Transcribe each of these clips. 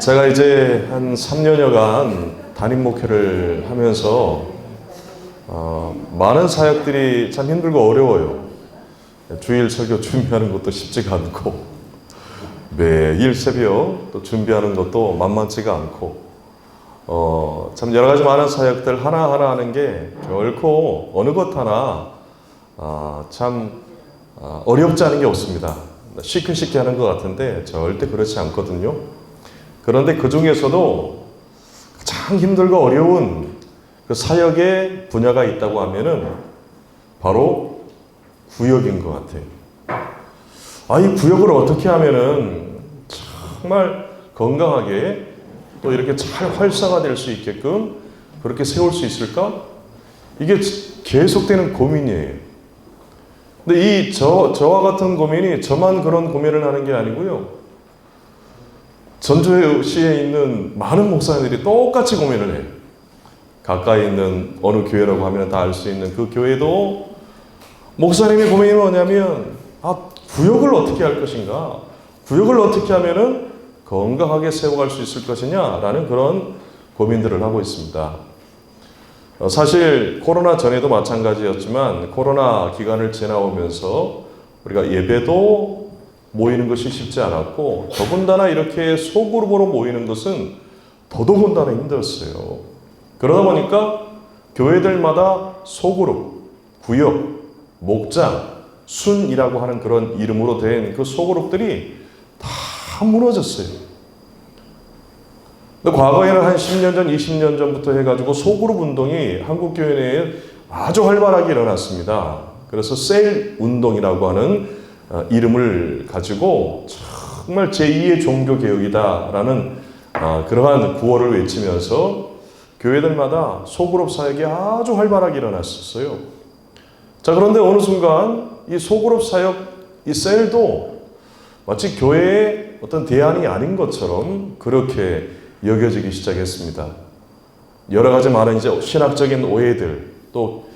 제가 이제 한 3년여간 담임 목회를 하면서 많은 사역들이 참 힘들고 어려워요. 주일 설교 준비하는 것도 쉽지가 않고 매일 새벽 또 준비하는 것도 만만치가 않고 참 여러 가지 많은 사역들 하나하나 하는 게 결코 어느 것 하나 참 어렵지 않은 게 없습니다. 쉽게 하는 것 같은데 절대 그렇지 않거든요. 그런데 그 중에서도 가장 힘들고 어려운 그 사역의 분야가 있다고 하면은 바로 구역인 것 같아요. 이 구역을 어떻게 하면은 정말 건강하게 또 이렇게 잘 활성화될 수 있게끔 그렇게 세울 수 있을까? 이게 계속되는 고민이에요. 근데 저와 같은 고민이 저만 그런 고민을 하는 게 아니고요. 전주시에 있는 많은 목사님들이 똑같이 고민을 해요. 가까이 있는 어느 교회라고 하면 다 알 수 있는 그 교회도 목사님의 고민이 뭐냐면 구역을 어떻게 할 것인가? 구역을 어떻게 하면은 건강하게 세워갈 수 있을 것이냐라는 그런 고민들을 하고 있습니다. 사실 코로나 전에도 마찬가지였지만 코로나 기간을 지나오면서 우리가 예배도 모이는 것이 쉽지 않았고 더군다나 이렇게 소그룹으로 모이는 것은 더더군다나 힘들었어요. 그러다 보니까 교회들마다 소그룹, 구역, 목장, 순이라고 하는 그런 이름으로 된 그 소그룹들이 다 무너졌어요. 근데 과거에는 한 10년 전, 20년 전부터 해가지고 소그룹 운동이 한국 교회 내에 아주 활발하게 일어났습니다. 그래서 셀 운동이라고 하는 이름을 가지고 정말 제2의 종교개혁이다라는 그러한 구호를 외치면서 교회들마다 소그룹 사역이 아주 활발하게 일어났었어요. 자, 그런데 어느 순간 이 소그룹 사역, 이 셀도 마치 교회의 어떤 대안이 아닌 것처럼 그렇게 여겨지기 시작했습니다. 여러 가지 많은 이제 신학적인 오해들, 또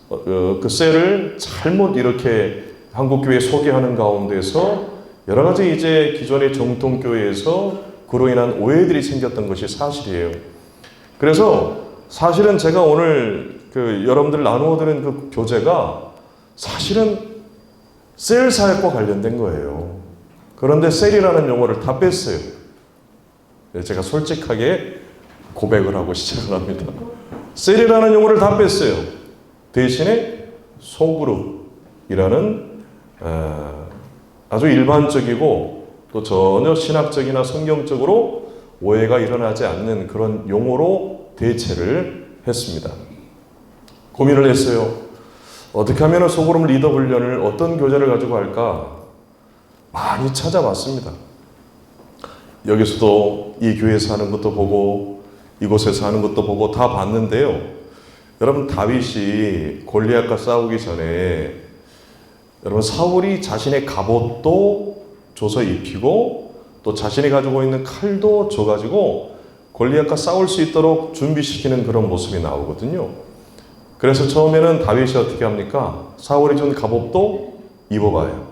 그 셀을 잘못 이렇게 한국교회에 소개하는 가운데서 여러 가지 이제 기존의 정통교회에서 그로 인한 오해들이 생겼던 것이 사실이에요. 그래서 사실은 제가 오늘 여러분들 나누어 드린 그 교재가 사실은 셀 사역과 관련된 거예요. 그런데 셀이라는 용어를 다 뺐어요. 제가 솔직하게 고백을 하고 시작을 합니다. 셀이라는 용어를 다 뺐어요. 대신에 소그룹이라는 아주 일반적이고 또 전혀 신학적이나 성경적으로 오해가 일어나지 않는 그런 용어로 대체를 했습니다. 고민을 했어요. 어떻게 하면 소그룹 리더 훈련을 어떤 교재를 가지고 할까? 많이 찾아봤습니다. 여기서도 이 교회에서 하는 것도 보고 이곳에서 하는 것도 보고 다 봤는데요. 여러분, 다윗이 골리앗과 싸우기 전에 여러분 사울이 자신의 갑옷도 줘서 입히고 또 자신이 가지고 있는 칼도 줘가지고 골리앗과 싸울 수 있도록 준비시키는 그런 모습이 나오거든요. 그래서 처음에는 다윗이 어떻게 합니까? 사울이 준 갑옷도 입어봐요.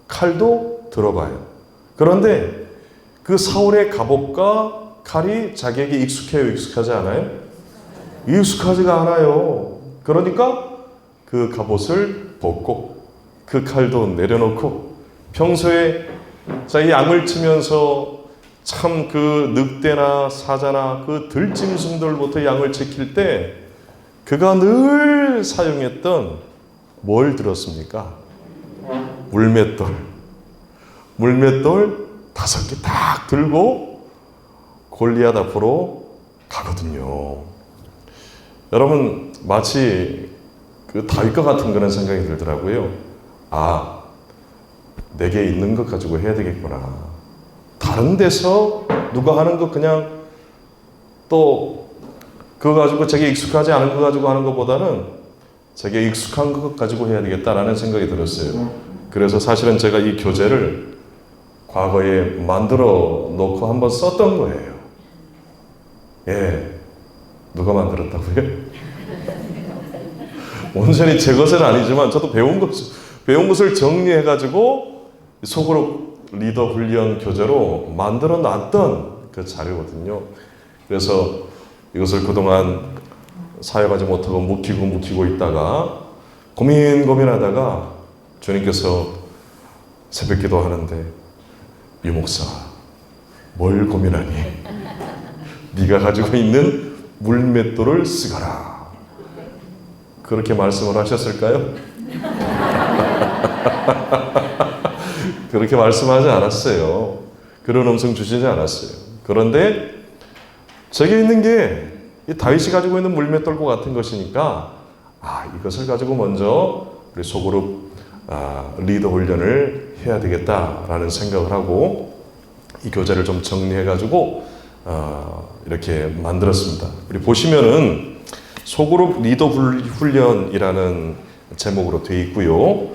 칼도 들어봐요. 그런데 그 사울의 갑옷과 칼이 자기에게 익숙해요? 익숙하지 않아요? 익숙하지가 않아요. 그러니까 그 갑옷을 벗고 그 칼도 내려놓고 평소에 이 양을 치면서 참 그 늑대나 사자나 그 들짐승들부터 양을 지킬 때 그가 늘 사용했던 뭘 들었습니까? 물맷돌 5개 딱 들고 골리앗 앞으로 가거든요. 여러분, 마치 그 다윗과 같은 그런 생각이 들더라고요. 내게 있는 것 가지고 해야 되겠구나. 다른 데서 누가 하는 거 그냥 또 그거 가지고 자기 익숙하지 않은 거 가지고 하는 것보다는 자기 익숙한 것 가지고 해야 되겠다라는 생각이 들었어요. 그래서 사실은 제가 이 교재를 과거에 만들어 놓고 한번 썼던 거예요. 누가 만들었다고요? 온전히 제 것은 아니지만 저도 배운 것을 정리해가지고 소그룹 리더 훈련 교재로 만들어 놨던 그 자료거든요. 그래서 이것을 그동안 사역하지 못하고 묵히고 있다가 고민하다가 주님께서 새벽 기도하는데 유 목사 뭘 고민하니? 네가 가지고 있는 물맷돌을 쓰거라. 그렇게 말씀을 하셨을까요? 그렇게 말씀하지 않았어요. 그런 음성 주시지 않았어요. 그런데 제게 있는 게 이 다윗이 가지고 있는 물맷돌과 같은 것이니까 이것을 가지고 먼저 우리 소그룹 리더 훈련을 해야 되겠다라는 생각을 하고 이 교재를 좀 정리해가지고 이렇게 만들었습니다. 우리 보시면은 소그룹 리더 훈련이라는 제목으로 되어 있고요.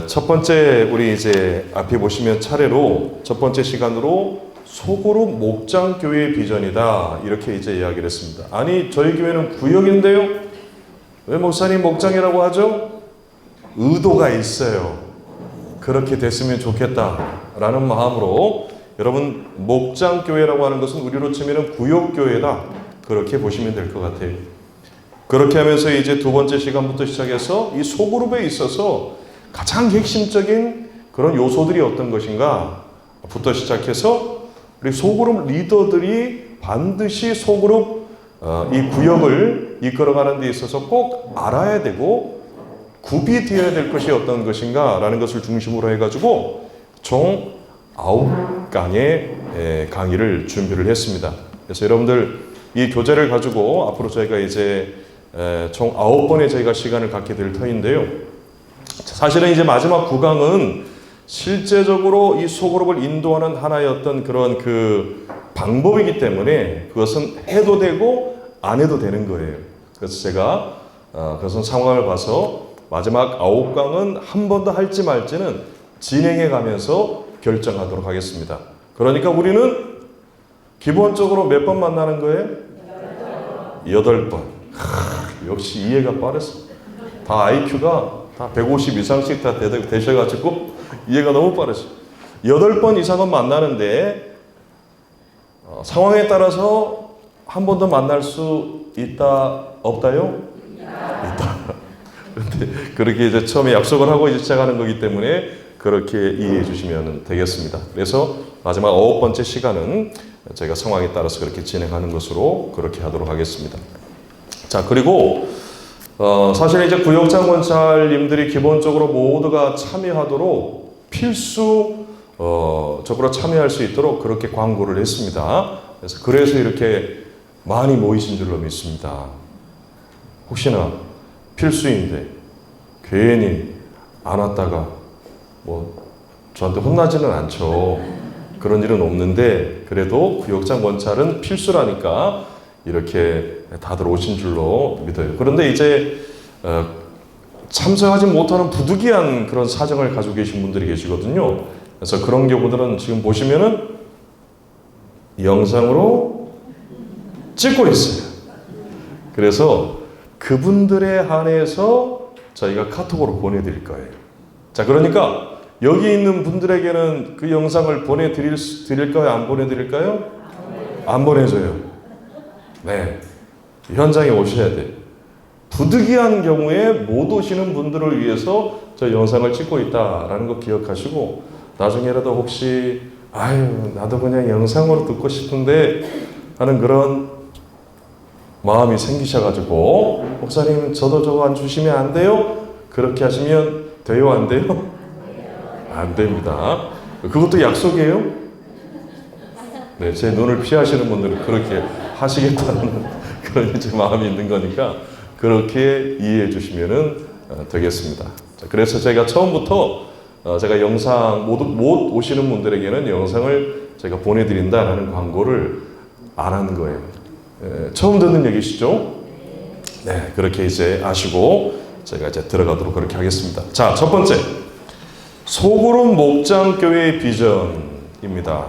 첫 번째 우리 이제 앞에 보시면 차례로 첫 번째 시간으로 소그룹 목장 교회의 비전이다 이렇게 이제 이야기를 했습니다. 아니 저희 교회는 구역인데요. 왜 목사님 목장이라고 하죠? 의도가 있어요. 그렇게 됐으면 좋겠다라는 마음으로 여러분 목장 교회라고 하는 것은 우리로 치면은 구역 교회다 그렇게 보시면 될 것 같아요. 그렇게 하면서 이제 두 번째 시간부터 시작해서 이 소그룹에 있어서 가장 핵심적인 그런 요소들이 어떤 것인가 부터 시작해서 우리 소그룹 리더들이 반드시 소그룹 이 구역을 이끌어가는 데 있어서 꼭 알아야 되고 굽이 되어야 될 것이 어떤 것인가 라는 것을 중심으로 해가지고 총 9강의 강의를 준비를 했습니다. 그래서 여러분들 이 교재를 가지고 앞으로 저희가 이제 총 9번의 저희가 시간을 갖게 될 터인데요. 사실은 이제 마지막 9강은 실제적으로 이 소그룹을 인도하는 하나의 어떤 그런 그 방법이기 때문에 그것은 해도 되고 안 해도 되는 거예요. 그래서 제가 그것은 상황을 봐서 마지막 9강은 한 번 더 할지 말지는 진행해 가면서 결정하도록 하겠습니다. 그러니까 우리는 기본적으로 몇 번 만나는 거예요? 8번. 역시 이해가 빠르죠. 다 IQ가 다 150 이상씩 다 되셔가지고 이해가 너무 빠르죠. 8번 이상은 만나는데 상황에 따라서 한 번 더 만날 수 있다 없다요? 있다. 그런데 그렇게 이제 처음에 약속을 하고 이제 시작하는 거기 때문에 그렇게 이해해 주시면 되겠습니다. 그래서 마지막 9번째 시간은 저희가 상황에 따라서 그렇게 진행하는 것으로 그렇게 하도록 하겠습니다. 자, 그리고 사실 이제 구역장 권찰님들이 기본적으로 모두가 참여하도록 필수적으로 참여할 수 있도록 그렇게 광고를 했습니다. 그래서 이렇게 많이 모이신 줄로 믿습니다. 혹시나 필수인데 괜히 안 왔다가 저한테 혼나지는 않죠. 그런 일은 없는데 그래도 구역장 권찰은 필수라니까 이렇게 다들 오신 줄로 믿어요. 그런데 이제 참석하지 못하는 부득이한 그런 사정을 가지고 계신 분들이 계시거든요. 그래서 그런 경우들은 지금 보시면은 영상으로 찍고 있어요. 그래서 그분들에 한해서 저희가 카톡으로 보내드릴 거예요. 자, 그러니까 여기 있는 분들에게는 그 영상을 보내드릴까요? 안 보내드릴까요? 안 보내줘요. 네, 현장에 오셔야 돼요. 부득이한 경우에 못 오시는 분들을 위해서 저 영상을 찍고 있다라는 거 기억하시고 나중에라도 혹시 나도 그냥 영상으로 듣고 싶은데 하는 그런 마음이 생기셔가지고 목사님 저도 저거 안 주시면 안 돼요? 그렇게 하시면 돼요? 안 돼요? 안 됩니다. 그것도 약속이에요? 네, 제 눈을 피하시는 분들은 그렇게 하시겠다는 그런 이제 마음이 있는 거니까 그렇게 이해해 주시면 되겠습니다. 자, 그래서 제가 처음부터 제가 영상 못 오시는 분들에게는 영상을 제가 보내드린다라는 광고를 안 하는 거예요. 처음 듣는 얘기시죠? 네, 그렇게 이제 아시고 제가 이제 들어가도록 그렇게 하겠습니다. 자, 첫 번째 소그룹 목장교회의 비전입니다.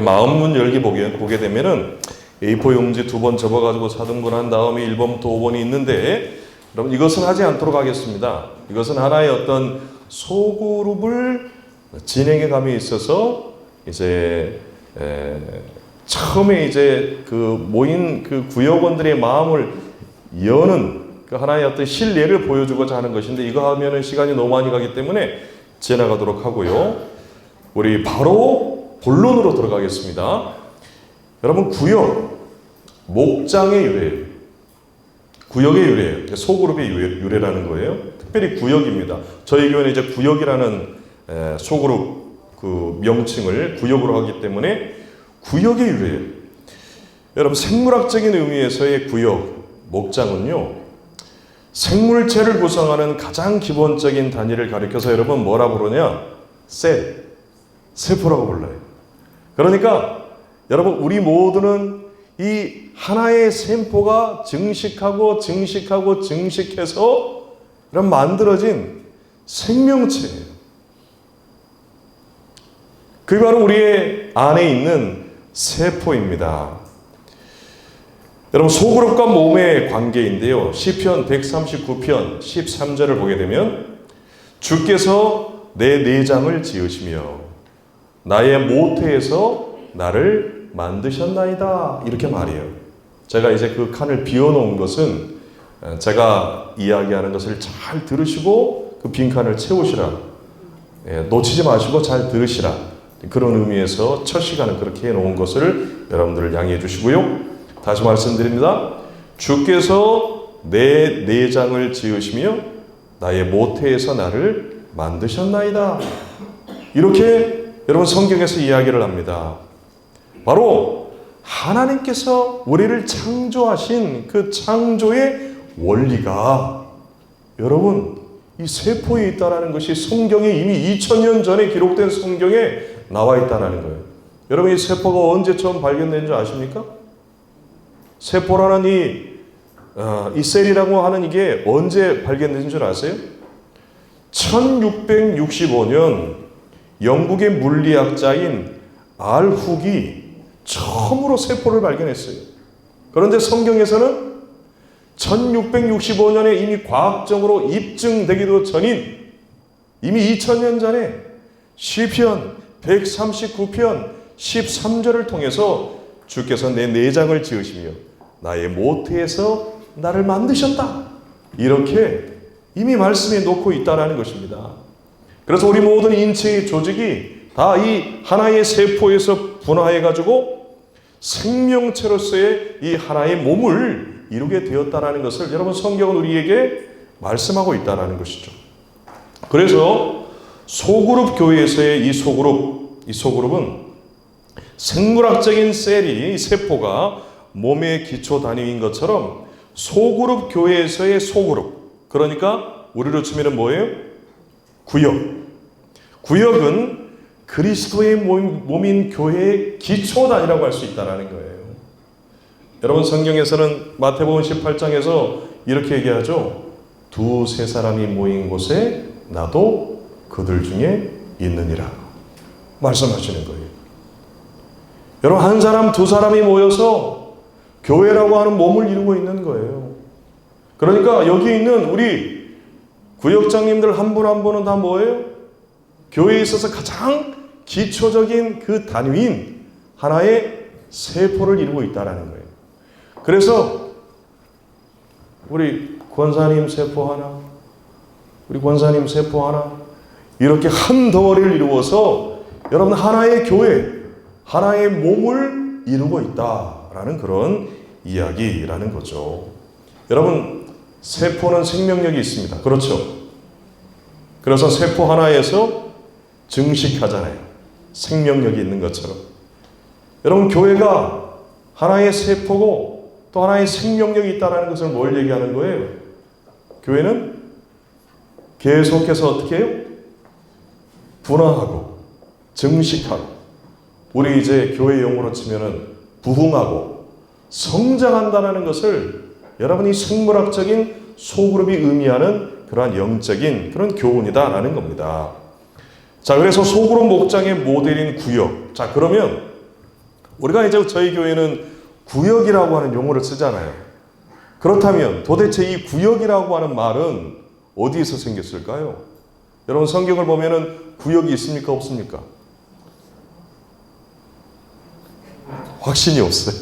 마음문 열기 보게 되면은 A4 용지 2번 접어가지고 4등분 한 다음에 1번부터 5번이 있는데 여러분 이것은 하지 않도록 하겠습니다. 이것은 하나의 어떤 소그룹을 진행해 감에 있어서 이제 처음에 이제 그 모인 그 구역원들의 마음을 여는 그 하나의 어떤 신뢰를 보여주고자 하는 것인데, 이거 하면은 시간이 너무 많이 가기 때문에 지나가도록 하고요. 우리 바로 본론으로 들어가겠습니다. 여러분, 구역, 목장의 유래예요. 구역의 유래예요. 소그룹의 유래라는 거예요. 특별히 구역입니다. 저희 교회는 이제 구역이라는 소그룹 그 명칭을 구역으로 하기 때문에 구역의 유래예요. 여러분, 생물학적인 의미에서의 구역, 목장은요, 생물체를 구성하는 가장 기본적인 단위를 가리켜서 여러분 뭐라 부르냐? 셀, 세포라고 불러요. 그러니까 여러분, 우리 모두는 이 하나의 세포가 증식하고 증식하고 증식해서 이런 만들어진 생명체예요. 그게 바로 우리의 안에 있는 세포입니다. 여러분, 소그룹과 몸의 관계인데요. 시편 139편 13절을 보게 되면 주께서 내 내장을 지으시며 나의 모태에서 나를 만드셨나이다, 이렇게 말해요. 제가 이제 그 칸을 비워놓은 것은 제가 이야기하는 것을 잘 들으시고 그 빈칸을 채우시라, 놓치지 마시고 잘 들으시라, 그런 의미에서 첫 시간은 그렇게 해놓은 것을 여러분들 양해해 주시고요. 다시 말씀드립니다. 주께서 내 내장을 지으시며 나의 모태에서 나를 만드셨나이다, 이렇게 여러분 성경에서 이야기를 합니다. 바로 하나님께서 우리를 창조하신 그 창조의 원리가 여러분 이 세포에 있다는 것이 성경에 이미 2000년 전에 기록된 성경에 나와 있다는 거예요. 여러분, 이 세포가 언제 처음 발견된 줄 아십니까? 세포라는 이 셀이라고 하는 이게 언제 발견된 줄 아세요? 1665년 영국의 물리학자인 알훅이 처음으로 세포를 발견했어요. 그런데 성경에서는 1665년에 이미 과학적으로 입증되기도 전인 이미 2000년 전에 시편 139편 13절을 통해서 주께서 내 내장을 지으시며 나의 모태에서 나를 만드셨다, 이렇게 이미 말씀해 놓고 있다는 것입니다. 그래서 우리 모든 인체의 조직이 다 이 하나의 세포에서 분화해가지고 생명체로서의 이 하나의 몸을 이루게 되었다는 것을 여러분 성경은 우리에게 말씀하고 있다는 것이죠. 그래서 소그룹 교회에서의 이 소그룹은 생물학적인 셀이, 세포가 몸의 기초 단위인 것처럼 소그룹 교회에서의 소그룹, 그러니까 우리로 치면 뭐예요? 구역. 구역은 그리스도의 몸인 교회의 기초 단위라고 할 수 있다는 거예요. 여러분, 성경에서는 마태복음 18장에서 이렇게 얘기하죠. 두세 사람이 모인 곳에 나도 그들 중에 있느니라 말씀하시는 거예요. 여러분, 한 사람 두 사람이 모여서 교회라고 하는 몸을 이루고 있는 거예요. 그러니까 여기 있는 우리 구역장님들 한 분 한 분은 다 뭐예요? 교회에 있어서 가장 기초적인 그 단위인 하나의 세포를 이루고 있다는 거예요. 그래서 우리 권사님 세포 하나, 우리 권사님 세포 하나, 이렇게 한 덩어리를 이루어서 여러분 하나의 교회, 하나의 몸을 이루고 있다라는 그런 이야기라는 거죠. 여러분, 세포는 생명력이 있습니다. 그렇죠? 그래서 세포 하나에서 증식하잖아요. 생명력이 있는 것처럼. 여러분, 교회가 하나의 세포고 또 하나의 생명력이 있다는 것을 뭘 얘기하는 거예요? 교회는 계속해서 어떻게 해요? 분화하고 증식하고, 우리 이제 교회 용어로 치면은 부흥하고 성장한다는 것을 여러분이 생물학적인 소그룹이 의미하는 그러한 영적인 그런 교훈이다라는 겁니다. 자, 그래서 소그룹 목장의 모델인 구역. 자, 그러면 우리가 이제 저희 교회는 구역이라고 하는 용어를 쓰잖아요. 그렇다면 도대체 이 구역이라고 하는 말은 어디에서 생겼을까요? 여러분, 성경을 보면은 구역이 있습니까? 없습니까? 확신이 없어요.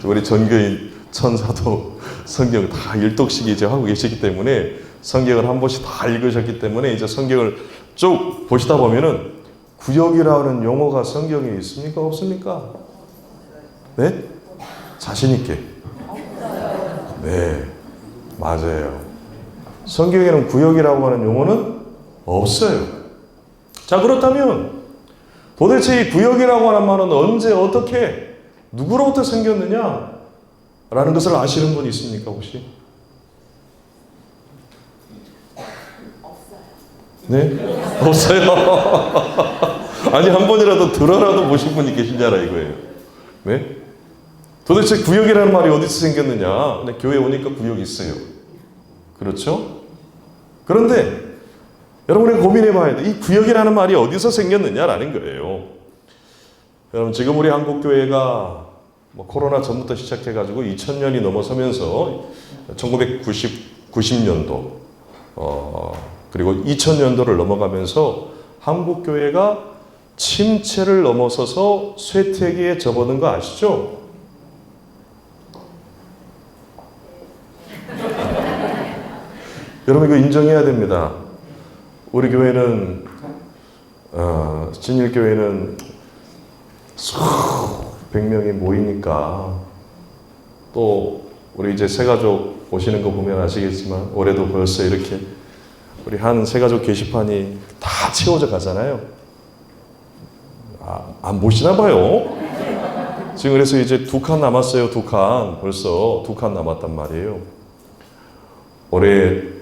우리 전교인 천사도 성경 다 일독씩 이제 하고 계시기 때문에 성경을 한 번씩 다 읽으셨기 때문에 이제 성경을 쭉 보시다 보면은 구역이라는 용어가 성경에 있습니까? 없습니까? 네? 자신 있게. 네, 맞아요. 성경에는 구역이라고 하는 용어는 없어요. 자, 그렇다면 도대체 이 구역이라고 하는 말은 언제, 어떻게, 누구로부터 생겼느냐? 라는 것을 아시는 분 있습니까, 혹시? 네? 없어요? 아니, 한 번이라도 들어라도 보신 분이 계시냐라 이거예요. 네? 도대체 구역이라는 말이 어디서 생겼느냐? 근데 교회 오니까 구역이 있어요. 그렇죠? 그런데 여러분이 고민해 봐야 돼. 이 구역이라는 말이 어디서 생겼느냐라는 거예요. 여러분, 지금 우리 한국교회가 코로나 전부터 시작해가지고 2000년이 넘어서면서 1990년도 그리고 2000년도를 넘어가면서 한국교회가 침체를 넘어서서 쇠퇴기에 접어든 거 아시죠? 여러분, 이거 인정해야 됩니다. 우리 교회는 진일교회는 수백 명이 모이니까, 또 우리 이제 새가족 오시는 거 보면 아시겠지만 올해도 벌써 이렇게 우리 한 새가족 게시판이 다 채워져 가잖아요. 안 보시나 봐요. 지금 그래서 이제 2칸 남았어요. 2칸. 벌써 2칸 남았단 말이에요. 올해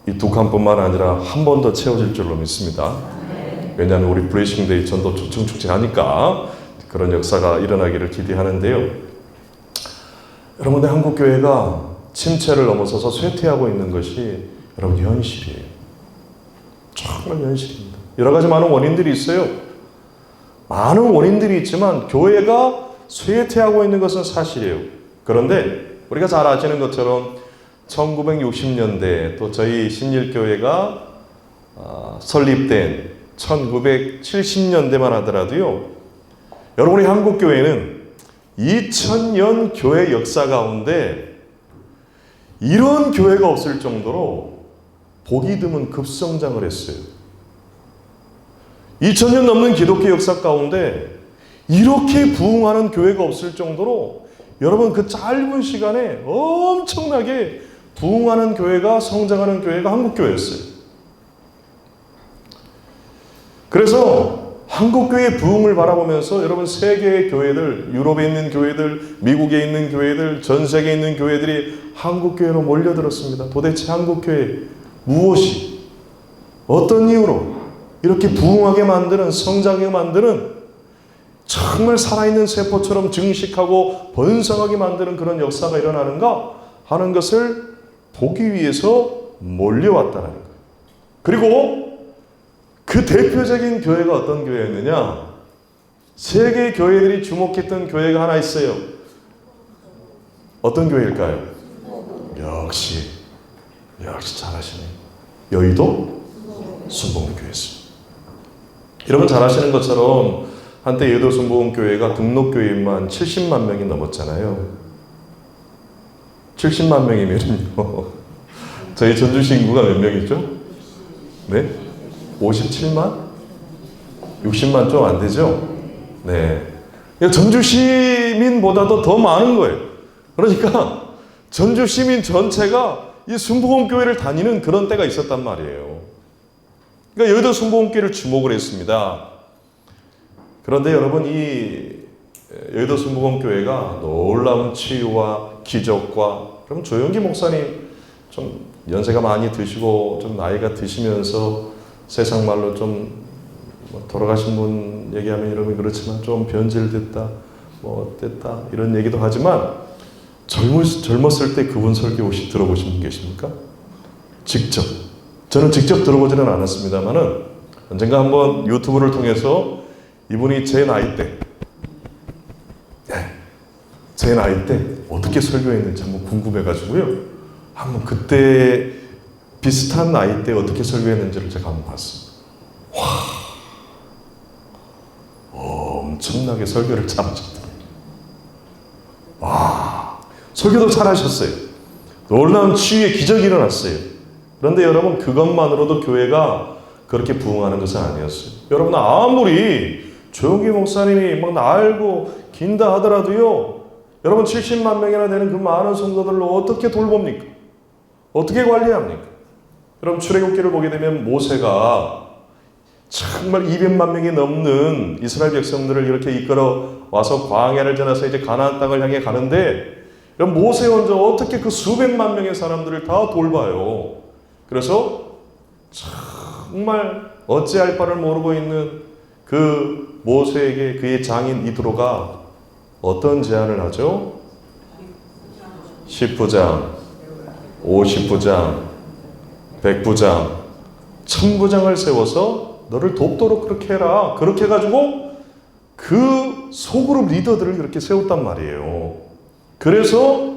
이 2칸뿐만 아니라 한 번 더 채워질 줄로 믿습니다. 왜냐하면 우리 블레싱데이 전도 초청 축제 하니까 그런 역사가 일어나기를 기대하는데요. 여러분들, 한국교회가 침체를 넘어서서 쇠퇴하고 있는 것이 여러분 현실이에요. 정말 현실입니다. 여러 가지 많은 원인들이 있어요. 많은 원인들이 있지만 교회가 쇠퇴하고 있는 것은 사실이에요. 그런데 우리가 잘 아시는 것처럼 1960년대 또 저희 신일교회가 설립된 1970년대만 하더라도요, 여러분의 한국교회는 2000년 교회 역사 가운데 이런 교회가 없을 정도로 보기 드문 급성장을 했어요. 2000년 넘는 기독교 역사 가운데 이렇게 부흥하는 교회가 없을 정도로 여러분, 그 짧은 시간에 엄청나게 부흥하는 교회가, 성장하는 교회가 한국교회였어요. 그래서 한국교회의 부흥을 바라보면서 여러분, 세계의 교회들, 유럽에 있는 교회들, 미국에 있는 교회들, 전 세계에 있는 교회들이 한국교회로 몰려들었습니다. 도대체 한국교회 무엇이, 어떤 이유로 이렇게 부흥하게 만드는, 성장하게 만드는, 정말 살아있는 세포처럼 증식하고 번성하게 만드는 그런 역사가 일어나는가 하는 것을 보기 위해서 몰려왔다는 거예요. 그리고 그 대표적인 교회가 어떤 교회였느냐? 세계 교회들이 주목했던 교회가 하나 있어요. 어떤 교회일까요? 역시 잘하시네요. 여의도 순복음교회였습니다. 여러분, 잘 아시는 것처럼 한때 여의도 순복음교회가 등록교인만 70만 명이 넘었잖아요. 70만 명이면요, 저희 전주시 인구가 몇 명이죠? 네? 57만? 60만 좀 안 되죠? 네. 전주 시민보다도 더 많은 거예요. 그러니까 전주 시민 전체가 이 순복음교회를 다니는 그런 때가 있었단 말이에요. 그러니까 여의도 순복음교회를 주목을 했습니다. 그런데 여러분, 이 여의도 순복음교회가 놀라운 치유와 기적과, 그럼 조영기 목사님 좀 연세가 많이 드시고 좀 나이가 드시면서 세상 말로 좀 돌아가신 분 얘기하면 여러분 그렇지만 좀 변질됐다, 어땠다 이런 얘기도 하지만, 젊었을 때 그분 설교 혹시 들어보신 분 계십니까? 직접. 저는 직접 들어보지는 않았습니다만은 언젠가 한번 유튜브를 통해서 이분이 제 나이 때 어떻게 설교했는지 한번 궁금해가지고요, 한번 그때 비슷한 나이 때 어떻게 설교했는지를 제가 한번 봤습니다. 와, 엄청나게 설교를 잘하셨다. 와, 설교도 잘하셨어요. 놀라운 치유의 기적이 일어났어요. 그런데 여러분, 그것만으로도 교회가 그렇게 부흥하는 것은 아니었어요. 여러분, 아무리 조용기 목사님이 막 날고 긴다 하더라도요, 여러분 70만 명이나 되는 그 많은 성도들로 어떻게 돌봅니까? 어떻게 관리합니까? 여러분, 출애굽기를 보게 되면 모세가 정말 200만 명이 넘는 이스라엘 백성들을 이렇게 이끌어 와서 광야를 지나서 이제 가나안 땅을 향해 가는데, 모세 혼자 어떻게 그 수백만 명의 사람들을 다 돌봐요. 그래서 정말 어찌할 바를 모르고 있는 그 모세에게 그의 장인 이드로가 어떤 제안을 하죠? 10부장, 50부장, 100부장, 1000부장을 세워서 너를 돕도록 그렇게 해라. 그렇게 해가지고 그 소그룹 리더들을 그렇게 세웠단 말이에요. 그래서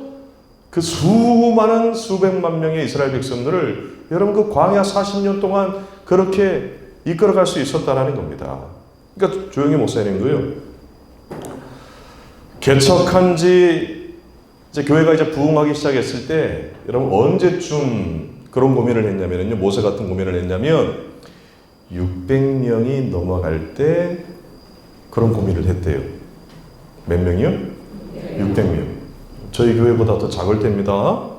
그 수많은 수백만 명의 이스라엘 백성들을 여러분 그 광야 40년 동안 그렇게 이끌어갈 수 있었다는 겁니다. 그러니까 조용히 목사님도요, 개척한 지 이제 교회가 이제 부흥하기 시작했을 때 여러분 언제쯤 그런 고민을 했냐면요, 모세 같은 고민을 했냐면 600명이 넘어갈 때 그런 고민을 했대요. 몇 명이요? 600명. 저희 교회보다 더 작을 때입니다.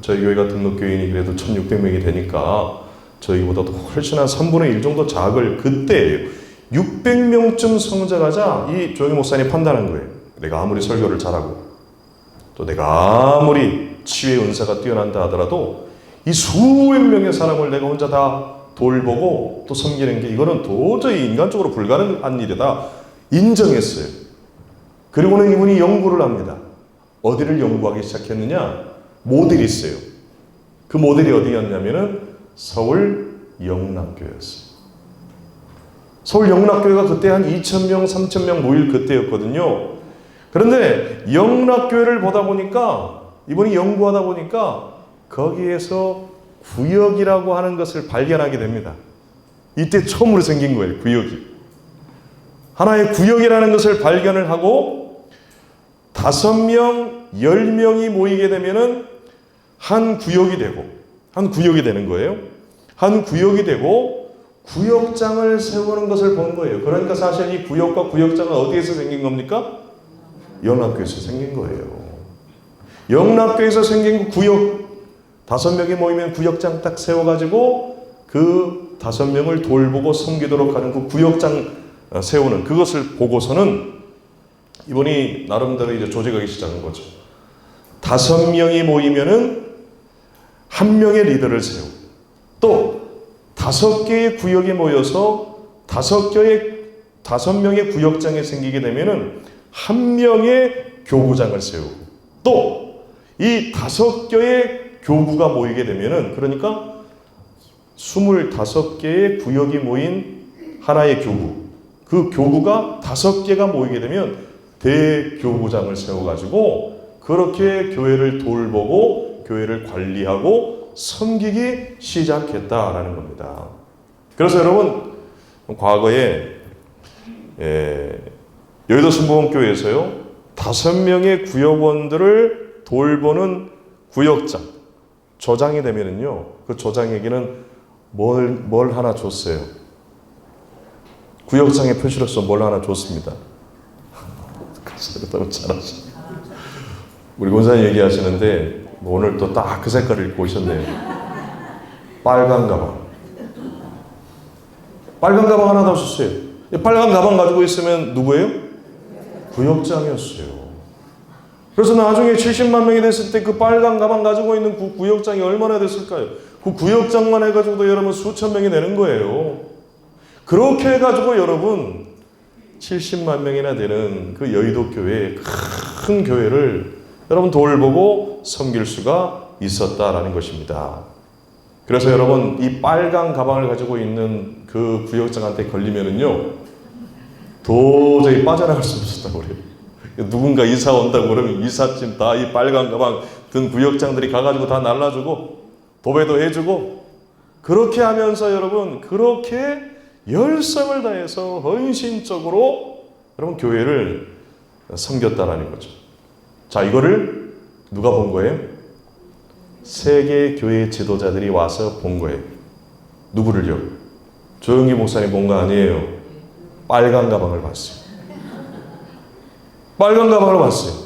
저희 교회가 등록교인이 그래도 1600명이 되니까 저희보다 훨씬 한 3분의 1 정도 작을 그때예요. 600명쯤 성장하자 이 조용히 목사님이 판단한 거예요. 내가 아무리 설교를 잘하고 또 내가 아무리 치유의 은사가 뛰어난다 하더라도 이 수백 명의 사람을 내가 혼자 다 돌보고 또 섬기는 게 이거는 도저히 인간적으로 불가능한 일이다 인정했어요. 그리고는 이분이 연구를 합니다. 어디를 연구하기 시작했느냐? 모델이 있어요. 그 모델이 어디였냐면은 서울 영락교회였어요. 서울 영락교회가 그때 한 2,000명, 3,000명 모일 그때였거든요. 그런데 영락교회를 보다 보니까, 이분이 연구하다 보니까 거기에서 구역이라고 하는 것을 발견하게 됩니다. 이때 처음으로 생긴 거예요, 구역이. 하나의 구역이라는 것을 발견을 하고 5명, 10명이 모이게 되면은 한 구역이 되는 거예요. 한 구역이 되고 구역장을 세우는 것을 본 거예요. 그러니까 사실 이 구역과 구역장은 어디에서 생긴 겁니까? 영락교에서 생긴 거예요. 영락교에서 생긴 구역 5명이 모이면 구역장 딱 세워가지고 그 5명을 돌보고 섬기도록 하는 그 구역장 세우는 그것을 보고서는 이분이 나름대로 이제 조직하기 시작한 거죠. 5명이 모이면은 1명의 리더를 세우고 또 5개의 구역이 모여서 5명의 구역장이 생기게 되면은 1명의 교구장을 세우고 또 이 5개의 교구가 모이게 되면은 그러니까 25개의 구역이 모인 하나의 교구, 그 교구가 5개가 모이게 되면 대교구장을 세워가지고 그렇게 교회를 돌보고 교회를 관리하고 섬기기 시작했다라는 겁니다. 그래서 여러분 과거에 여의도 순복음교회에서요 5명의 구역원들을 돌보는 구역장 조장이 되면은요 그 조장에게는 뭘 하나 줬어요. 구역장의 표시로서 뭘 하나 줬습니다. 너무 잘하시네. 우리 권사님 얘기하시는데 오늘 또 딱 그 색깔을 입고 오셨네요. 빨간 가방. 빨간 가방 하나 더 줬어요. 빨간 가방 가지고 있으면 누구예요? 구역장이었어요. 그래서 나중에 70만 명이 됐을 때 그 빨간 가방 가지고 있는 그 구역장이 얼마나 됐을까요? 그 구역장만 해가지고도 여러분 수천 명이 되는 거예요. 그렇게 해가지고 여러분 70만 명이나 되는 그 여의도 교회 큰 교회를 여러분 돌보고 섬길 수가 있었다라는 것입니다. 그래서 여러분 이 빨간 가방을 가지고 있는 그 구역장한테 걸리면은요 도저히 빠져나갈 수 없었다고 그래요. 누군가 이사 온다고 그러면 이삿짐 다 이 빨간 가방 든 구역장들이 가가지고 다 날라주고 도배도 해주고 그렇게 하면서 여러분 그렇게 열성을 다해서 헌신적으로 여러분 교회를 섬겼다라는 거죠. 자, 이거를 누가 본 거예요? 세계 교회 지도자들이 와서 본 거예요. 누구를요? 조영기 목사님 본 거 아니에요. 빨간 가방을 봤어요. 빨간 가방을 봤어요.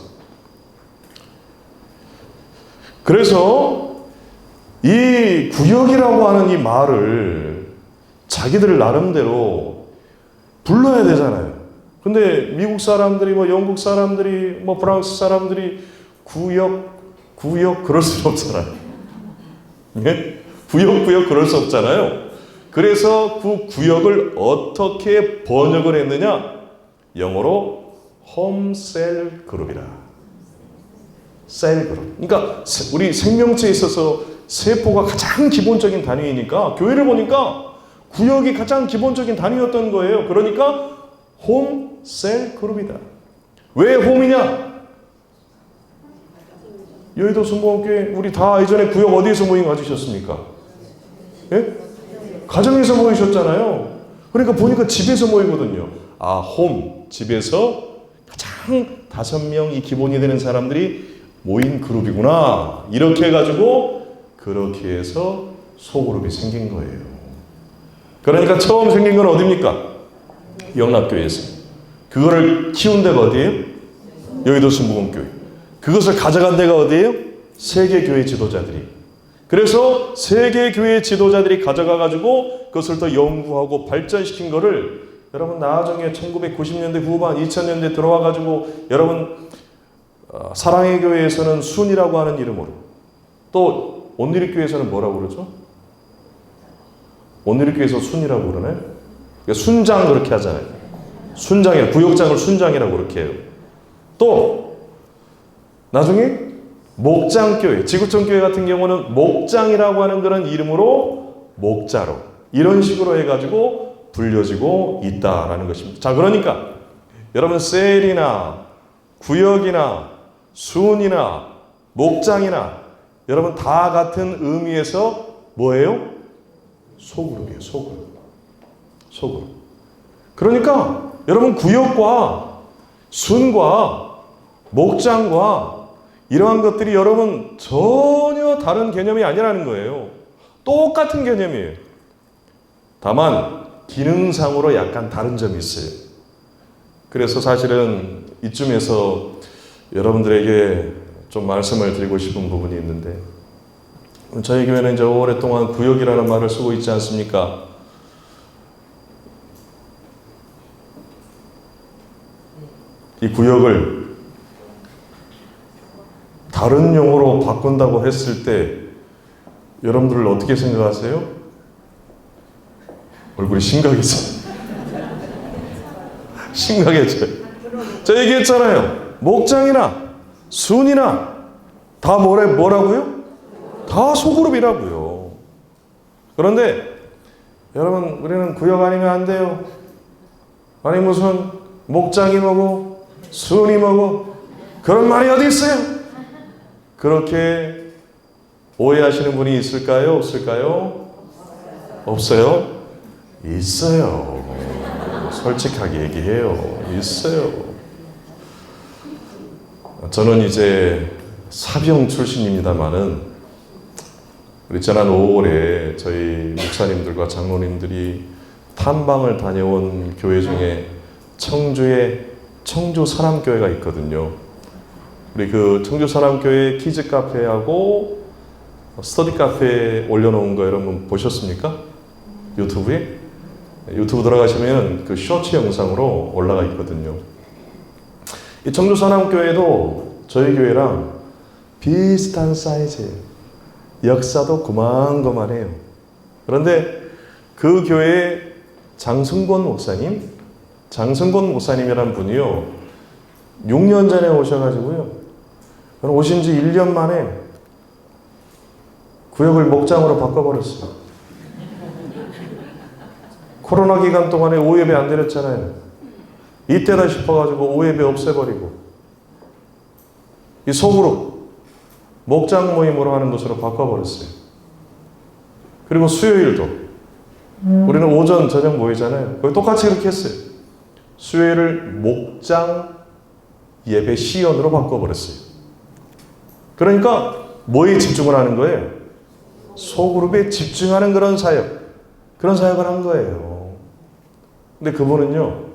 그래서 이 구역이라고 하는 이 말을 자기들 나름대로 불러야 되잖아요. 근데 미국 사람들이 뭐 영국 사람들이 뭐 프랑스 사람들이 구역 그럴 수 없잖아요. 네? 구역 그럴 수 없잖아요. 그래서 그 구역을 어떻게 번역을 했느냐? 영어로 홈셀 그룹이라. 셀 그룹. 그러니까 우리 생명체에 있어서 세포가 가장 기본적인 단위이니까 교회를 보니까 구역이 가장 기본적인 단위였던 거예요. 그러니까 홈셀 그룹이다. 왜 홈이냐? 여의도 순복음교회 우리 다 예전에 구역 어디에서 모임 가지셨습니까? 예? 가정에서 모이셨잖아요. 그러니까 보니까 집에서 모이거든요. 아, 홈, 집에서 가장 5명이 기본이 되는 사람들이 모인 그룹이구나. 이렇게 해가지고 그렇게 해서 소그룹이 생긴 거예요. 그러니까 처음 생긴 건 어디입니까? 영락교회에서. 그거를 키운 데가 어디예요? 여의도 순복음교회. 그것을 가져간 데가 어디예요? 세계교회 지도자들이. 그래서 세계교회 지도자들이 가져가가지고 그것을 더 연구하고 발전시킨 거를 여러분 나중에 1990년대 후반 2000년대 들어와가지고 여러분 사랑의 교회에서는 순이라고 하는 이름으로 또 온누리교회에서는 뭐라고 그러죠? 온누리교회에서 순이라고 그러나요? 그러니까 순장 그렇게 하잖아요. 순장이라 구역장을 순장이라고 그렇게 해요. 또 나중에 목장교회, 지구촌교회 같은 경우는 목장이라고 하는 그런 이름으로 목자로 이런 식으로 해가지고 불려지고 있다라는 것입니다. 자, 그러니까 여러분 셀이나 구역이나 순이나 목장이나 여러분 다 같은 의미에서 뭐예요? 소그룹이에요. 소그룹. 그러니까 여러분 구역과 순과 목장과 이러한 것들이 여러분 전혀 다른 개념이 아니라는 거예요. 똑같은 개념이에요. 다만 기능상으로 약간 다른 점이 있어요. 그래서 사실은 이쯤에서 여러분들에게 좀 말씀을 드리고 싶은 부분이 있는데 저희 교회는 이제 오랫동안 구역이라는 말을 쓰고 있지 않습니까? 이 구역을 다른 용어로 바꾼다고 했을 때 여러분들 어떻게 생각하세요? 얼굴이 심각해져요. 심각해져요. 제가 얘기했잖아요. 목장이나 순이나 다 뭐라고요? 다 소그룹이라고요. 그런데 여러분 우리는 구역 아니면 안 돼요. 아니 무슨 목장이 뭐고 순이 뭐고 그런 말이 어디 있어요? 그렇게 오해하시는 분이 있을까요? 없을까요? 없어요? 있어요. 솔직하게 얘기해요. 있어요. 저는 이제 사병 출신입니다만은 우리 지난 5월에 저희 목사님들과 장로님들이 탐방을 다녀온 교회 중에 청주에 청주 서남교회가 있거든요. 우리 그 청주 서남교회 키즈 카페하고 스터디 카페에 올려놓은 거 여러분 보셨습니까? 유튜브에? 유튜브 들어가시면 그 쇼츠 영상으로 올라가 있거든요. 이 청주 서남교회도 저희 교회랑 비슷한 사이즈예요. 역사도 고만고만해요. 그런데 그 교회에 장승권 목사님이라는 분이요. 6년 전에 오셔가지고요. 오신 지 1년 만에 구역을 목장으로 바꿔버렸어요. 코로나 기간 동안에 오예배 안 드렸잖아요. 이때다 싶어가지고 오예배 없애버리고 이 소그룹 목장 모임으로 하는 것으로 바꿔버렸어요. 그리고 수요일도 우리는 오전 저녁 모이잖아요. 거기 똑같이 그렇게 했어요. 수요일을 목장 예배 시연으로 바꿔버렸어요. 그러니까 뭐에 집중을 하는 거예요? 소그룹에 집중하는 그런 사역을 한 거예요. 근데 그분은요,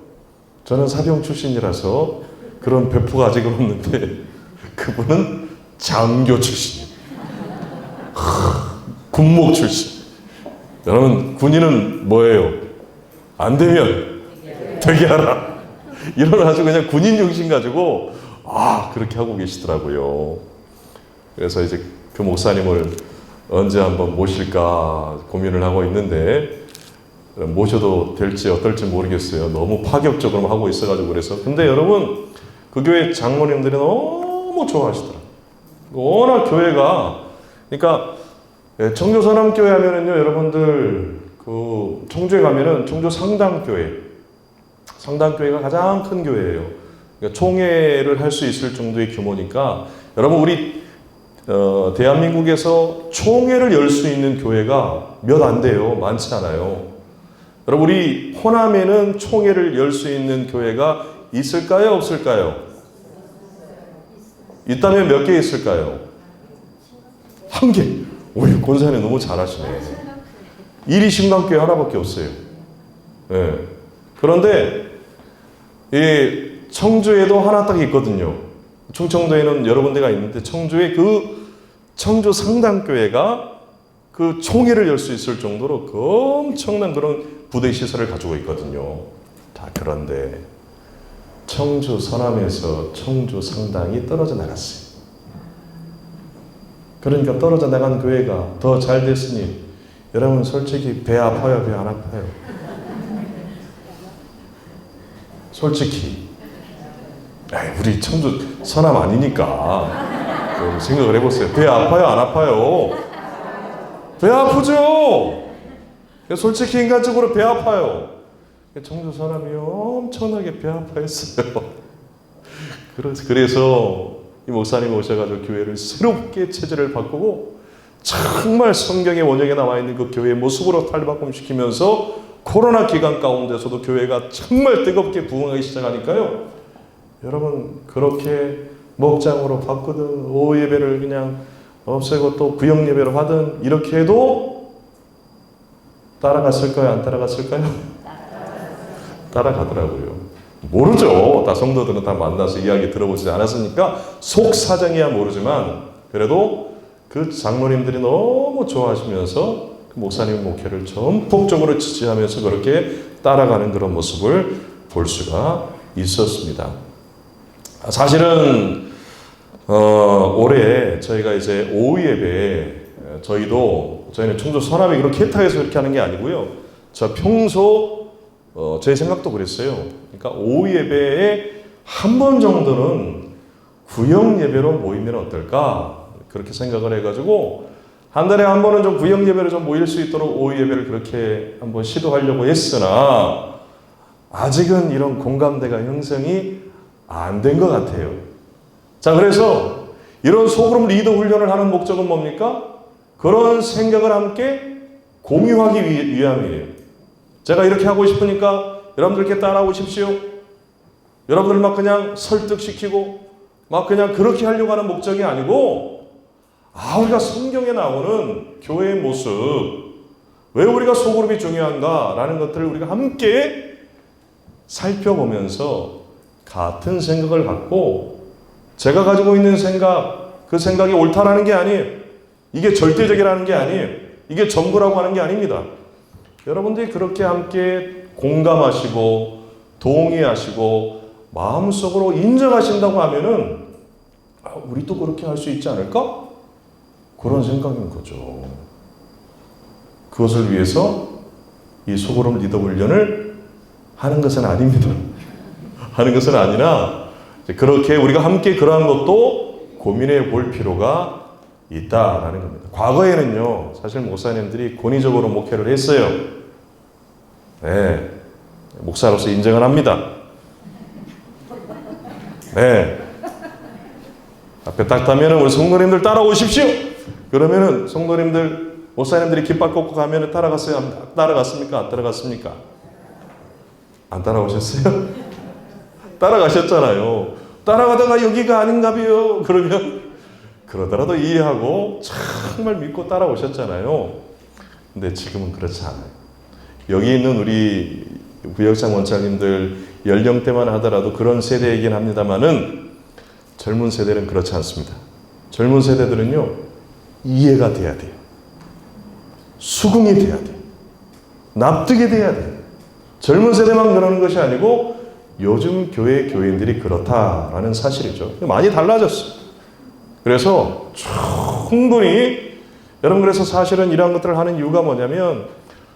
저는 사병 출신이라서 그런 배포가 아직은 없는데 그분은 장교 출신이에요. 군목 출신. 여러분, 군인은 뭐예요? 안 되면 되게 하라. 이런 아주 그냥 군인 정신 가지고 그렇게 하고 계시더라고요. 그래서 이제 그 목사님을 언제 한번 모실까 고민을 하고 있는데 모셔도 될지 어떨지 모르겠어요. 너무 파격적으로 하고 있어가지고 그래서. 근데 여러분, 그 교회 장로님들이 너무 좋아하시더라고요. 워낙 교회가, 그러니까 청주서남교회 하면은요, 여러분들 그 청주에 가면은 청주 상당교회가 가장 큰 교회예요. 그러니까 총회를 할 수 있을 정도의 규모니까, 여러분 우리 대한민국에서 총회를 열 수 있는 교회가 몇 안 돼요. 많지 않아요. 여러분, 우리 호남에는 총회를 열 수 있는 교회가 있을까요? 없을까요? 있다면 몇 개 있을까요? 한 개. 오이 권사님 너무 잘하시네. 이리신강교회 하나밖에 없어요. 네. 그런데 이 청주에도 하나 딱 있거든요. 충청도에는 여러 군데가 있는데 청주에 그 청주 상당교회가 그 총회를 열 수 있을 정도로 그 엄청난 그런 부대 시설을 가지고 있거든요. 자, 그런데 청주 서남에서 청주 상당이 떨어져 나갔어요. 그러니까 떨어져 나간 교회가 더 잘 됐으니 여러분 솔직히 배 아파요, 배 안 아파요? 솔직히 우리 청주 서남 아니니까 생각을 해보세요. 배 아파요, 안 아파요? 배 아프죠? 솔직히 인간적으로 배 아파요. 청주 서남이 엄청나게 배 아파했어요. 그래서 이 목사님 오셔가지고 교회를 새롭게 체제를 바꾸고 정말 성경의 원형에 나와 있는 그 교회의 모습으로 탈바꿈시키면서 코로나 기간 가운데서도 교회가 정말 뜨겁게 부흥하기 시작하니까요. 여러분, 그렇게 목장으로 바꾸든 오후 예배를 그냥 없애고 또 구역 예배로 하든 이렇게 해도 따라갔을까요? 안 따라갔을까요? 따라가더라고요. 모르죠. 다 성도들은 다 만나서 이야기 들어보지 않았으니까 속 사정이야 모르지만 그래도 그 장로님들이 너무 좋아하시면서 그 목사님 목회를 전폭적으로 지지하면서 그렇게 따라가는 그런 모습을 볼 수가 있었습니다. 사실은 올해 저희가 이제 오후 예배 저희는 청주 서남이 그렇게 해서 그렇게 하는 게 아니고요. 저 평소 제 생각도 그랬어요. 그러니까 오후 예배에 한 번 정도는 구역 예배로 모이면 어떨까 그렇게 생각을 해가지고 한 달에 한 번은 좀 구역 예배로 좀 모일 수 있도록 오후 예배를 그렇게 한번 시도하려고 했으나 아직은 이런 공감대가 형성이 안 된 것 같아요. 자, 그래서 이런 소그룹 리더 훈련을 하는 목적은 뭡니까? 그런 생각을 함께 공유하기 위함이에요. 제가 이렇게 하고 싶으니까 여러분들 이렇게 따라오십시오. 여러분들 막 그냥 설득시키고 막 그냥 그렇게 하려고 하는 목적이 아니고 우리가 성경에 나오는 교회의 모습, 왜 우리가 소그룹이 중요한가라는 것들을 우리가 함께 살펴보면서 같은 생각을 갖고 제가 가지고 있는 생각, 그 생각이 옳다라는 게 아니에요. 이게 절대적이라는 게 아니에요. 이게 전부라고 하는 게 아닙니다. 여러분들이 그렇게 함께 공감하시고 동의하시고 마음속으로 인정하신다고 하면은 우리도 그렇게 할 수 있지 않을까? 그런 생각인 거죠. 그것을 위해서 이 소그룹 리더 훈련을 하는 것은 아닙니다. 하는 것은 아니라 그렇게 우리가 함께 그러한 것도 고민해 볼 필요가 있다라는 겁니다. 과거에는요, 사실 목사님들이 권위적으로 목회를 했어요. 네, 목사로서 인정을 합니다. 네, 앞에 딱 타면은 우리 성도님들 따라오십시오. 그러면은 성도님들, 목사님들이 깃발 꽂고 가면은 따라갔어요? 따라갔습니까? 안 따라갔습니까? 안 따라오셨어요? 따라가셨잖아요. 따라가다가 여기가 아닌가 봐요. 그러면 그러더라도 이해하고 정말 믿고 따라오셨잖아요. 근데 지금은 그렇지 않아요. 여기 있는 우리 구역장 원장님들 연령대만 하더라도 그런 세대이긴 합니다만은 젊은 세대는 그렇지 않습니다. 젊은 세대들은요, 이해가 돼야 돼요. 수긍이 돼야 돼요. 납득이 돼야 돼요. 젊은 세대만 그러는 것이 아니고 요즘 교회인들이 그렇다라는 사실이죠. 많이 달라졌어요. 그래서 충분히 여러분, 그래서 사실은 이러한 것들을 하는 이유가 뭐냐면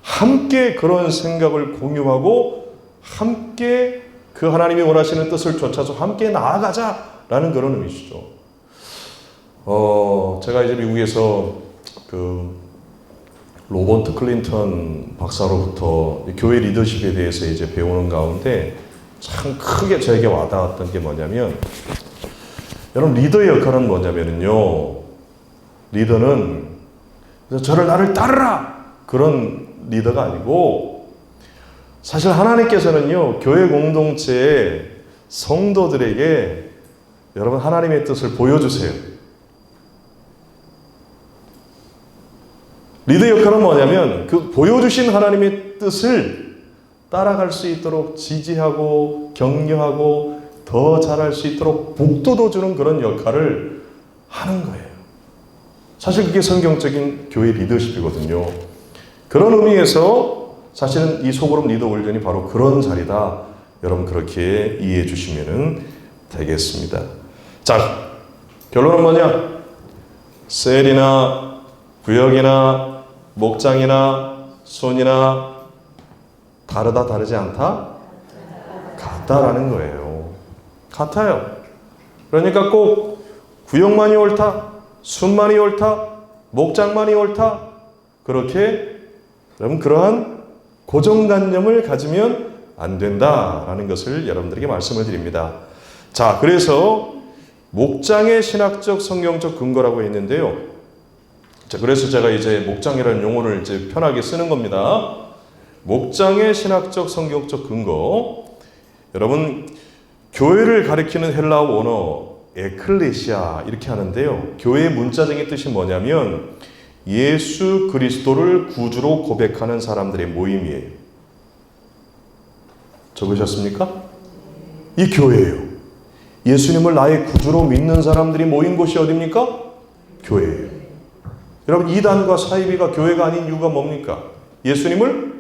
함께 그런 생각을 공유하고 함께 그 하나님이 원하시는 뜻을 쫓아서 함께 나아가자라는 그런 의미시죠. 제가 이제 미국에서 그 로버트 클린턴 박사로부터 교회 리더십에 대해서 이제 배우는 가운데 참 크게 저에게 와닿았던 게 뭐냐면, 여러분, 리더의 역할은 뭐냐면요, 리더는 나를 따르라 그런 리더가 아니고, 사실 하나님께서는요, 교회 공동체의 성도들에게 여러분 하나님의 뜻을 보여주세요. 리더 역할은 뭐냐면 그 보여주신 하나님의 뜻을 따라갈 수 있도록 지지하고 격려하고 더 잘할 수 있도록 복도도 주는 그런 역할을 하는 거예요. 사실 그게 성경적인 교회 리더십이거든요. 그런 의미에서 사실은 이 소그룹 리더 훈련이 바로 그런 자리다. 여러분, 그렇게 이해해 주시면 되겠습니다. 자, 결론은 뭐냐? 셀이나 구역이나 목장이나 손이나 다르다, 다르지 않다? 같다라는 거예요. 같아요. 그러니까 꼭 구역만이 옳다, 순만이 옳다, 목장만이 옳다, 그렇게 여러분 그러한 고정관념을 가지면 안 된다라는 것을 여러분들에게 말씀을 드립니다. 자, 그래서 목장의 신학적 성경적 근거라고 했는데요. 자, 그래서 제가 이제 목장이라는 용어를 이제 편하게 쓰는 겁니다. 목장의 신학적 성경적 근거. 여러분, 교회를 가리키는 헬라어 원어 에클레시아 이렇게 하는데요. 교회의 문자적인 뜻이 뭐냐면 예수 그리스도를 구주로 고백하는 사람들의 모임이에요. 적으셨습니까? 이 교회예요. 예수님을 나의 구주로 믿는 사람들이 모인 곳이 어디입니까? 교회예요. 여러분, 이단과 사이비가 교회가 아닌 이유가 뭡니까? 예수님을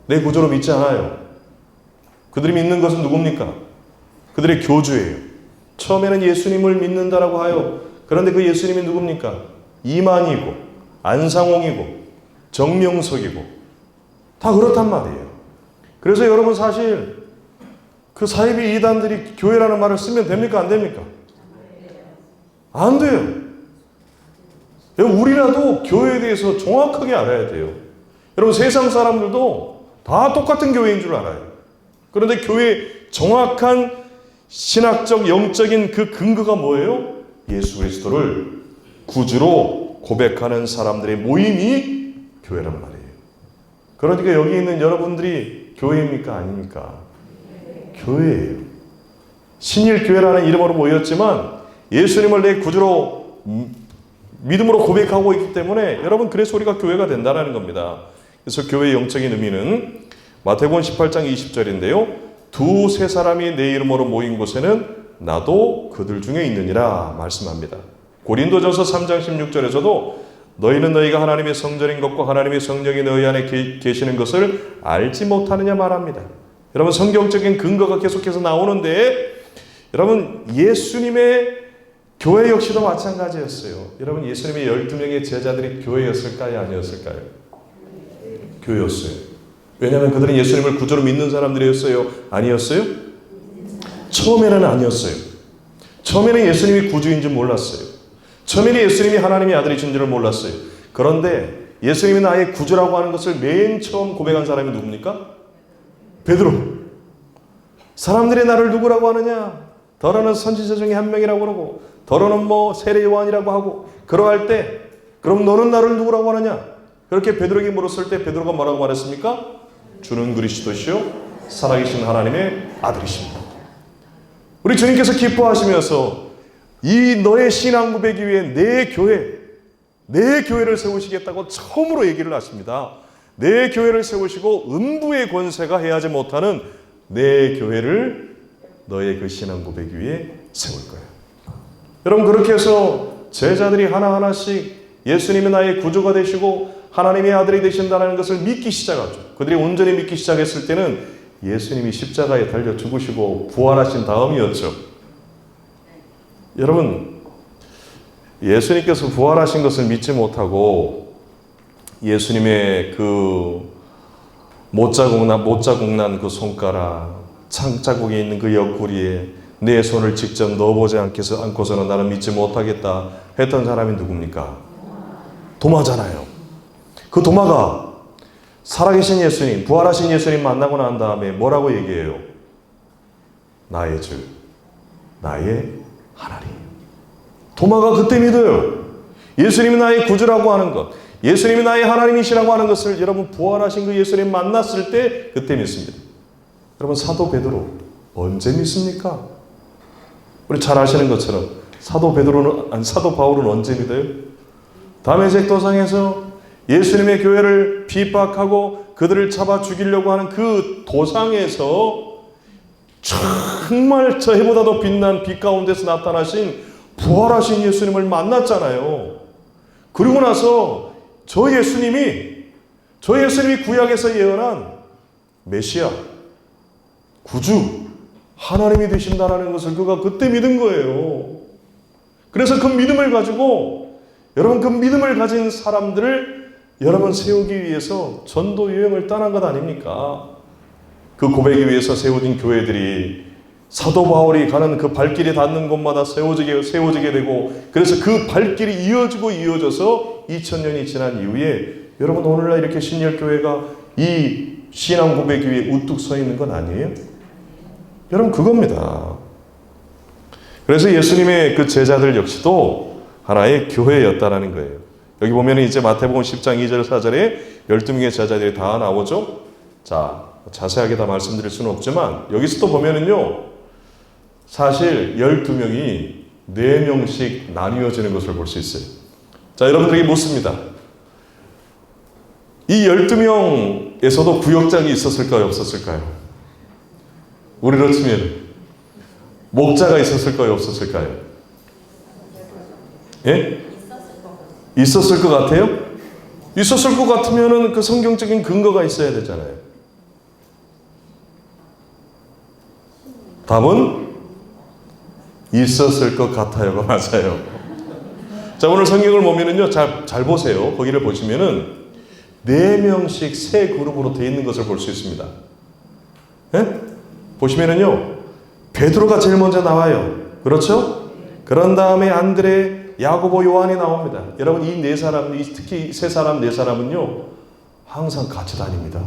내 구주로 믿지 않아요. 그들이 믿는 것은 누굽니까? 그들의 교주예요. 처음에는 예수님을 믿는다라고 하여, 그런데 그 예수님이 누굽니까? 이만희고 안상홍이고 정명석이고 다 그렇단 말이에요. 그래서 여러분, 사실 그 사이비 이단들이 교회라는 말을 쓰면 됩니까? 안 됩니까? 안 돼요. 우리라도 교회에 대해서 정확하게 알아야 돼요. 여러분, 세상 사람들도 다 똑같은 교회인 줄 알아요. 그런데 교회의 정확한 신학적 영적인 그 근거가 뭐예요? 예수 그리스도를 구주로 고백하는 사람들의 모임이 교회란 말이에요. 그러니까 여기 있는 여러분들이 교회입니까? 아닙니까? 교회예요. 신일교회라는 이름으로 모였지만 예수님을 내 구주로 믿음으로 고백하고 있기 때문에 여러분, 그래서 우리가 교회가 된다는 겁니다. 그래서 교회의 영적인 의미는 마태복음 18장 20절인데요. 두세 사람이 내 이름으로 모인 곳에는 나도 그들 중에 있느니라 말씀합니다. 고린도전서 3장 16절에서도 너희는 너희가 하나님의 성전인 것과 하나님의 성령이 너희 안에 계시는 것을 알지 못하느냐 말합니다. 여러분, 성경적인 근거가 계속해서 나오는데, 여러분, 예수님의 교회 역시도 마찬가지였어요. 여러분, 예수님의 12명의 제자들이 교회였을까요? 아니었을까요? 교회였어요. 왜냐하면 그들은 예수님을 구주로 믿는 사람들이었어요? 아니었어요? 처음에는 아니었어요. 처음에는 예수님이 구주인 줄 몰랐어요. 처음에는 예수님이 하나님의 아들이신 줄을 몰랐어요. 그런데 예수님이 나의 구주라고 하는 것을 맨 처음 고백한 사람이 누굽니까? 베드로. 사람들이 나를 누구라고 하느냐? 더러는 선지자 중에 한 명이라고 그러고, 더러는 세례 요한이라고 하고, 그러할 때 그럼 너는 나를 누구라고 하느냐? 그렇게 베드로에게 물었을 때 베드로가 뭐라고 말했습니까? 주는 그리스도시요 살아계신 하나님의 아들이십니다. 우리 주님께서 기뻐하시면서 이 너의 신앙 고백이 위해 내 교회를 세우시겠다고 처음으로 얘기를 하십니다. 내 교회를 세우시고 음부의 권세가 해하지 못하는 내 교회를 너의 그 신앙 고백 위에 세울 거예요. 여러분, 그렇게 해서 제자들이 하나하나씩 예수님이 나의 구주가 되시고 하나님의 아들이 되신다는 것을 믿기 시작하죠. 그들이 온전히 믿기 시작했을 때는 예수님이 십자가에 달려 죽으시고 부활하신 다음이었죠. 여러분, 예수님께서 부활하신 것을 믿지 못하고 예수님의 그 못자국 난 그 손가락, 창자국에 있는 그 옆구리에 내 손을 직접 넣어보지 않고서는 나는 믿지 못하겠다 했던 사람이 누굽니까? 도마잖아요. 그 도마가 살아계신 예수님, 부활하신 예수님 만나고 난 다음에 뭐라고 얘기해요? 나의 주, 나의 하나님. 도마가 그때 믿어요. 예수님이 나의 구주라고 하는 것, 예수님이 나의 하나님이시라고 하는 것을 여러분 부활하신 그 예수님 만났을 때 그때 믿습니다. 여러분, 사도 베드로 언제 믿습니까? 우리 잘 아시는 것처럼 사도 바울은 언제 믿어요? 다메섹 도상에서 예수님의 교회를 핍박하고 그들을 잡아 죽이려고 하는 그 도상에서 정말 저 해보다도 빛난 빛 가운데서 나타나신 부활하신 예수님을 만났잖아요. 그리고 나서 저 예수님이 구약에서 예언한 메시아, 구주, 하나님이 되신다는 것을 그가 그때 믿은 거예요. 그래서 그 믿음을 가지고 여러분, 그 믿음을 가진 사람들을 여러분 세우기 위해서 전도 여행을 떠난 것 아닙니까? 그 고백에 위해서 세워진 교회들이 사도 바울이 가는 그 발길이 닿는 곳마다 세워지게 되고, 그래서 그 발길이 이어져서 2000년이 지난 이후에 여러분 오늘날 이렇게 신열교회가 이 신앙 고백 위에 우뚝 서 있는 건 아니에요? 여러분, 그겁니다. 그래서 예수님의 그 제자들 역시도 하나의 교회였다라는 거예요. 여기 보면 이제 마태복음 10장 2절 4절에 12명의 제자들이 다 나오죠. 자, 자세하게 다 말씀드릴 수는 없지만 여기서 또 보면은요, 사실 12명이 4명씩 나뉘어지는 것을 볼 수 있어요. 자, 여러분들에게 묻습니다. 이 12명에서도 구역장이 있었을까요? 없었을까요? 우리로 치면 목자가 있었을까요? 없었을까요? 예? 있었을 것 같아요? 있었을 것 같으면은 그 성경적인 근거가 있어야 되잖아요. 답은 있었을 것 같아요가 맞아요. 자, 오늘 성경을 보면은요, 잘 보세요. 거기를 보시면은 4명씩 세 그룹으로 되어 있는 것을 볼 수 있습니다. 예? 보시면은요, 베드로가 제일 먼저 나와요. 그렇죠? 그런 다음에 안드레, 야고보, 요한이 나옵니다. 여러분, 이 네 사람, 특히 세 사람, 네 사람은요, 항상 같이 다닙니다.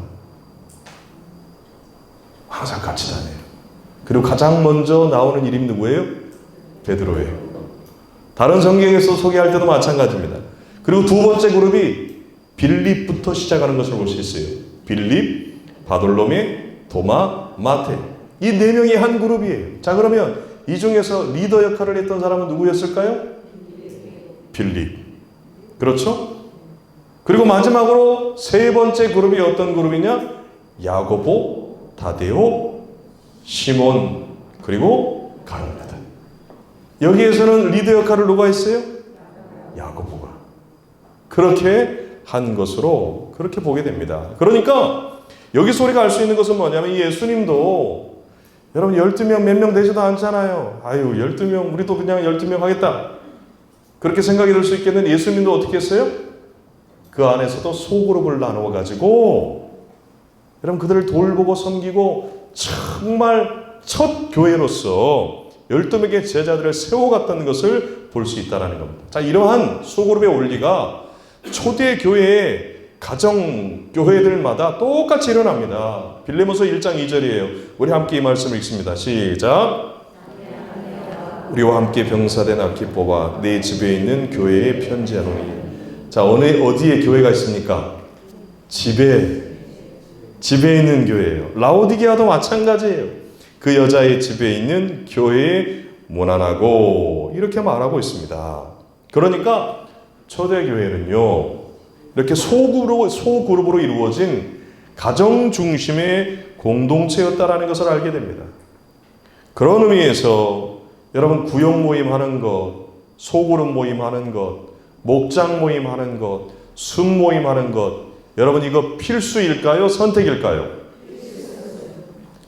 항상 같이 다녀요. 그리고 가장 먼저 나오는 이름이 누구예요? 베드로예요. 다른 성경에서 소개할 때도 마찬가지입니다. 그리고 두 번째 그룹이 빌립부터 시작하는 것을 볼 수 있어요. 빌립, 바돌로메, 도마, 마테. 이 4명이 한 그룹이에요. 자, 그러면 이 중에서 리더 역할을 했던 사람은 누구였을까요? 빌립. 그렇죠? 그리고 마지막으로 세 번째 그룹이 어떤 그룹이냐? 야고보, 다데오, 시몬, 그리고 가룟니다. 여기에서는 리더 역할을 누가 했어요? 야고보가. 그렇게 한 것으로 그렇게 보게 됩니다. 그러니까 여기서 우리가 알 수 있는 것은 뭐냐면 예수님도 여러분 12명 몇 명 되지도 않잖아요. 아유, 12명 우리도 그냥 12명 하겠다. 그렇게 생각이 들 수 있겠는데 예수님도 어떻게 했어요? 그 안에서도 소그룹을 나누어 가지고 여러분 그들을 돌보고 섬기고 정말 첫 교회로서 12명의 제자들을 세워갔다는 것을 볼 수 있다는 겁니다. 자, 이러한 소그룹의 원리가 초대 교회의 가정 교회들마다 똑같이 일어납니다. 빌레몬서 1장 2절이에요. 우리 함께 이 말씀을 읽습니다. 시작. 우리와 함께 병사된 악기 뽑아 내 집에 있는 교회에 편지하노니. 자, 어디에 교회가 있습니까? 집에 있는 교회예요. 라오디게아도 마찬가지예요. 그 그 여자의 집에 있는 교회에 문안하고 이렇게 말하고 있습니다. 그러니까 초대교회는요, 이렇게 소그룹으로 이루어진 가정 중심의 공동체였다라는 것을 알게 됩니다. 그런 의미에서 여러분 구역 모임 하는 것, 소그룹 모임 하는 것, 목장 모임 하는 것, 순 모임 하는 것, 여러분 이거 필수일까요? 선택일까요?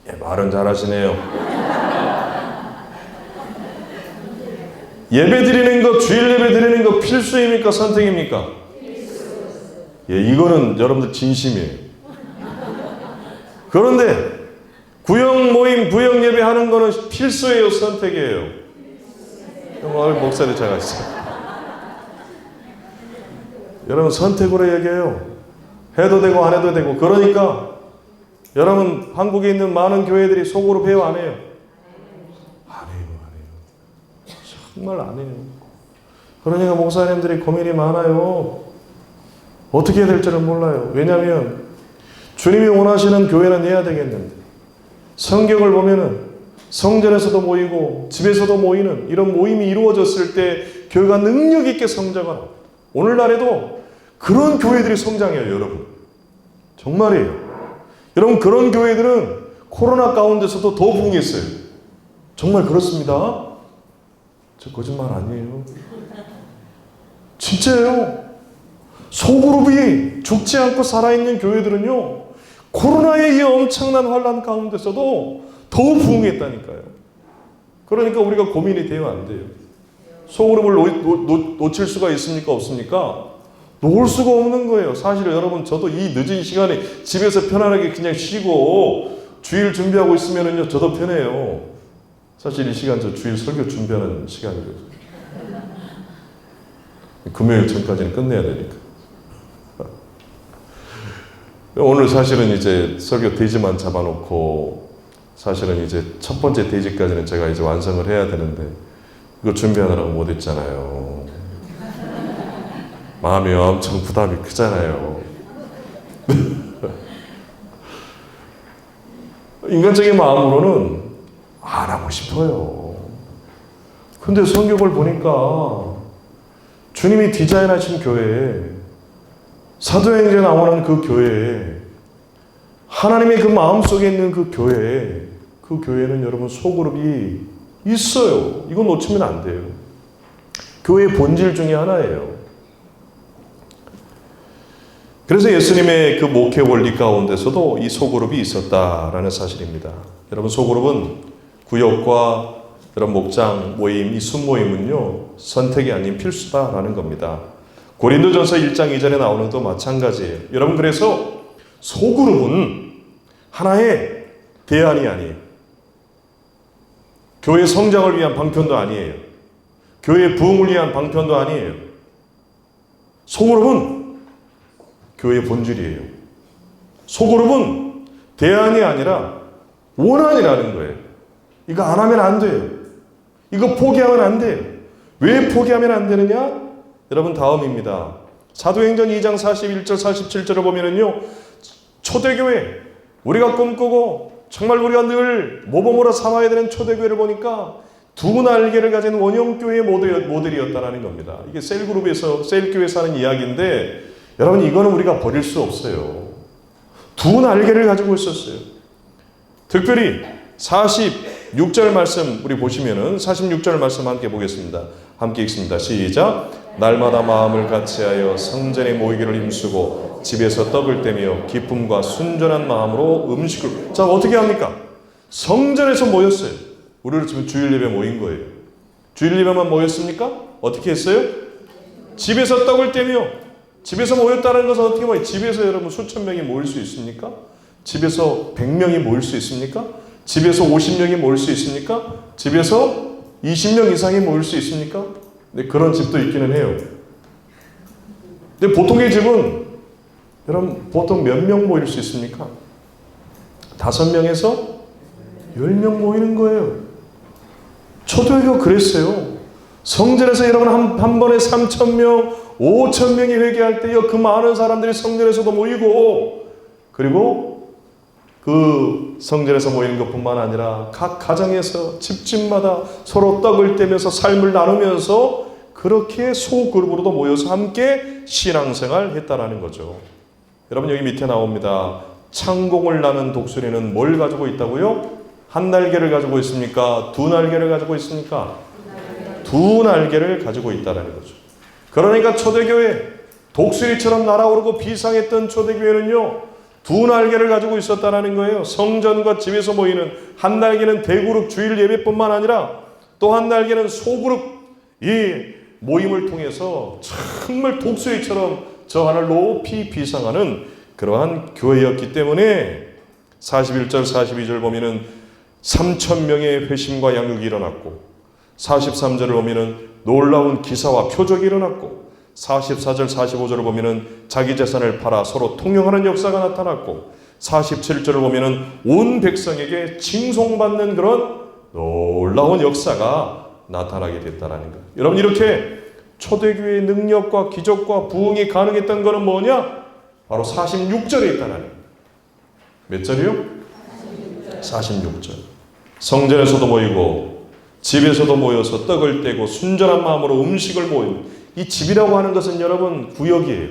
예, 말은 잘하시네요. 예배 드리는 것, 주일 예배 드리는 것 필수입니까? 선택입니까? 예, 이거는 여러분들 진심이에요. 그런데 구역 모임, 구역 예배 하는 거는 필수예요? 선택이에요? 목사님 제가 있어요. 여러분 선택으로 얘기해요. 해도 되고 안 해도 되고. 그러니까 여러분 한국에 있는 많은 교회들이 속으로 배워 안 해요? 안 해요. 정말 안 해요. 그러니까 목사님들이 고민이 많아요. 어떻게 해야 될지는 몰라요. 왜냐하면 주님이 원하시는 교회는 해야 되겠는데 성경을 보면은 성전에서도 모이고 집에서도 모이는 이런 모임이 이루어졌을 때 교회가 능력 있게 성장하고 오늘날에도 그런 교회들이 성장해요. 여러분 정말이에요. 여러분 그런 교회들은 코로나 가운데서도 더 부흥했어요. 정말 그렇습니다. 저 거짓말 아니에요. 진짜예요. 소그룹이 죽지 않고 살아있는 교회들은요, 코로나의 이 엄청난 환란 가운데서도 더 부흥했다니까요. 그러니까 우리가 고민이 되면 안 돼요. 소그룹을 놓칠 수가 있습니까? 없습니까? 놓을 수가 없는 거예요. 사실 여러분 저도 이 늦은 시간에 집에서 편안하게 그냥 쉬고 주일 준비하고 있으면은요, 저도 편해요. 사실 이 시간 저 주일 설교 준비하는 시간이거든요. 금요일 전까지는 끝내야 되니까. 오늘 사실은 이제 설교 대지만 잡아놓고 사실은 이제 첫 번째 대지까지는 제가 이제 완성을 해야 되는데 이거 준비하느라고 못했잖아요. 마음이 엄청 부담이 크잖아요. 인간적인 마음으로는 안 하고 싶어요. 근데 성경을 보니까 주님이 디자인하신 교회에 사도행전에 나오는 그 교회에 하나님의 그 마음속에 있는 그 교회에 그 교회는 여러분 소그룹이 있어요. 이건 놓치면 안 돼요. 교회의 본질 중에 하나예요. 그래서 예수님의 그 목회 원리 가운데서도 이 소그룹이 있었다라는 사실입니다. 여러분 소그룹은 구역과 여러분 목장 모임, 이 순모임은요 선택이 아닌 필수다라는 겁니다. 고린도전서 1장 2절에 나오는 것도 마찬가지예요. 여러분 그래서 소그룹은 하나의 대안이 아니에요. 교회 성장을 위한 방편도 아니에요. 교회 부흥을 위한 방편도 아니에요. 소그룹은 교회의 본질이에요. 소그룹은 대안이 아니라 원한이라는 거예요. 이거 안 하면 안 돼요. 이거 포기하면 안 돼요. 왜 포기하면 안 되느냐? 여러분 다음입니다. 사도행전 2장 41절 47절을 보면은요, 초대교회 우리가 꿈꾸고 정말 우리가 늘 모범으로 삼아야 되는 초대교회를 보니까 두 날개를 가진 원형교회의 모델이었다는 겁니다. 이게 셀그룹에서 셀교회에서 하는 이야기인데 여러분 이거는 우리가 버릴 수 없어요. 두 날개를 가지고 있었어요. 특별히 46절 말씀 우리 보시면은 46절 말씀 함께 보겠습니다. 함께 읽습니다. 시작. 날마다 마음을 같이하여 성전에 모이기를 힘쓰고 집에서 떡을 떼며 기쁨과 순전한 마음으로 음식을. 자 어떻게 합니까? 성전에서 모였어요. 우리는 지금 주일 예배 모인 거예요. 주일 예배만 모였습니까? 어떻게 했어요? 집에서 떡을 떼며. 집에서 모였다는 것은 어떻게 모여요? 집에서 여러분 수천 명이 모일 수 있습니까? 집에서 100명이 모일 수 있습니까? 집에서 50명이 모일 수 있습니까? 집에서 20명 이상이 모일 수 있습니까? 네, 그런 집도 있기는 해요. 근데 보통의 집은 여러분 보통 몇 명 모일 수 있습니까? 5명에서 10명 모이는 거예요. 초대교회가 그랬어요. 성전에서 여러분 한 번에 3,000명, 5,000명이 회개할 때요, 그 많은 사람들이 성전에서도 모이고, 그리고 그 성전에서 모이는 것뿐만 아니라 각 가정에서 집집마다 서로 떡을 떼면서 삶을 나누면서 그렇게 소그룹으로도 모여서 함께 신앙생활 했다라는 거죠. 여러분 여기 밑에 나옵니다. 창공을 나는 독수리는 뭘 가지고 있다고요? 한 날개를 가지고 있습니까? 두 날개를 가지고 있습니까? 두 날개를 가지고 있다는 거죠. 그러니까 초대교회, 독수리처럼 날아오르고 비상했던 초대교회는요, 두 날개를 가지고 있었다는 거예요. 성전과 집에서 모이는 한 날개는 대그룹 주일 예배뿐만 아니라 또 한 날개는 소그룹 이 모임을 통해서 정말 독수리처럼 저 하늘 높이 비상하는 그러한 교회였기 때문에 41절 42절 보면은 3,000명의 회심과 양육이 일어났고 43절을 보면은 놀라운 기사와 표적이 일어났고 44절 45절을 보면은 자기 재산을 팔아 서로 통용하는 역사가 나타났고 47절을 보면은 온 백성에게 칭송받는 그런 놀라운 역사가 나타나게 됐다는 거예요. 여러분 이렇게 초대교회의 능력과 기적과 부흥이 가능했던 것은 뭐냐? 바로 46절에 있다는 거예요. 몇 절이요? 46절. 성전에서도 모이고 집에서도 모여서 떡을 떼고 순전한 마음으로 음식을 모이는 이 집이라고 하는 것은 여러분 구역이에요.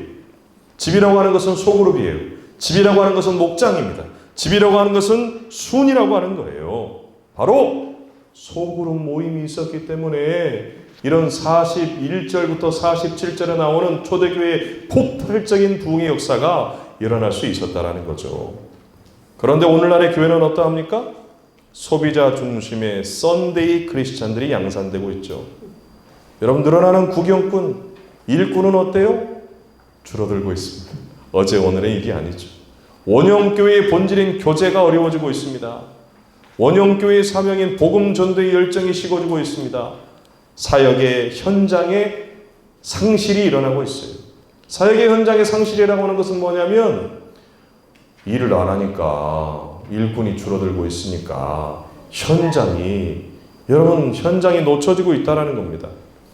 집이라고 하는 것은 소그룹이에요. 집이라고 하는 것은 목장입니다. 집이라고 하는 것은 순이라고 하는 거예요. 바로 소그룹 모임이 있었기 때문에 이런 41절부터 47절에 나오는 초대교회의 폭발적인 부흥의 역사가 일어날 수 있었다는 거죠. 그런데 오늘날의 교회는 어떠합니까? 소비자 중심의 썬데이 크리스찬들이 양산되고 있죠. 여러분 늘어나는 구경꾼, 일꾼은 어때요? 줄어들고 있습니다. 어제 오늘의 일이 아니죠. 원형교회의 본질인 교제가 어려워지고 있습니다. 원형교회의 사명인 복음 전도의 열정이 식어지고 있습니다. 사역의 현장에 상실이 일어나고 있어요. 사역의 현장의 상실이라고 하는 것은 뭐냐면 일을 안 하니까 일꾼이 줄어들고 있으니까 현장이 놓쳐지고 있다는 겁니다.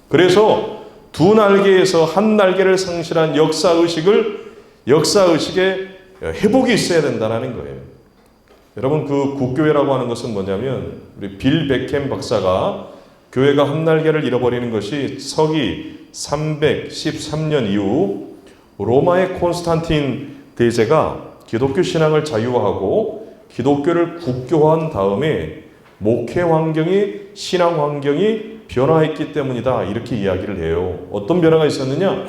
그래서 두 날개에서 한 날개를 상실한 역사의식의 회복이 있어야 된다는 거예요. 여러분 그 국교회라고 하는 것은 뭐냐면 우리 빌 베켐 박사가 교회가 한 날개를 잃어버리는 것이 서기 313년 이후 로마의 콘스탄틴 대제가 기독교 신앙을 자유화하고 기독교를 국교화한 다음에 목회 환경이 신앙 환경이 변화했기 때문이다 이렇게 이야기를 해요. 어떤 변화가 있었느냐?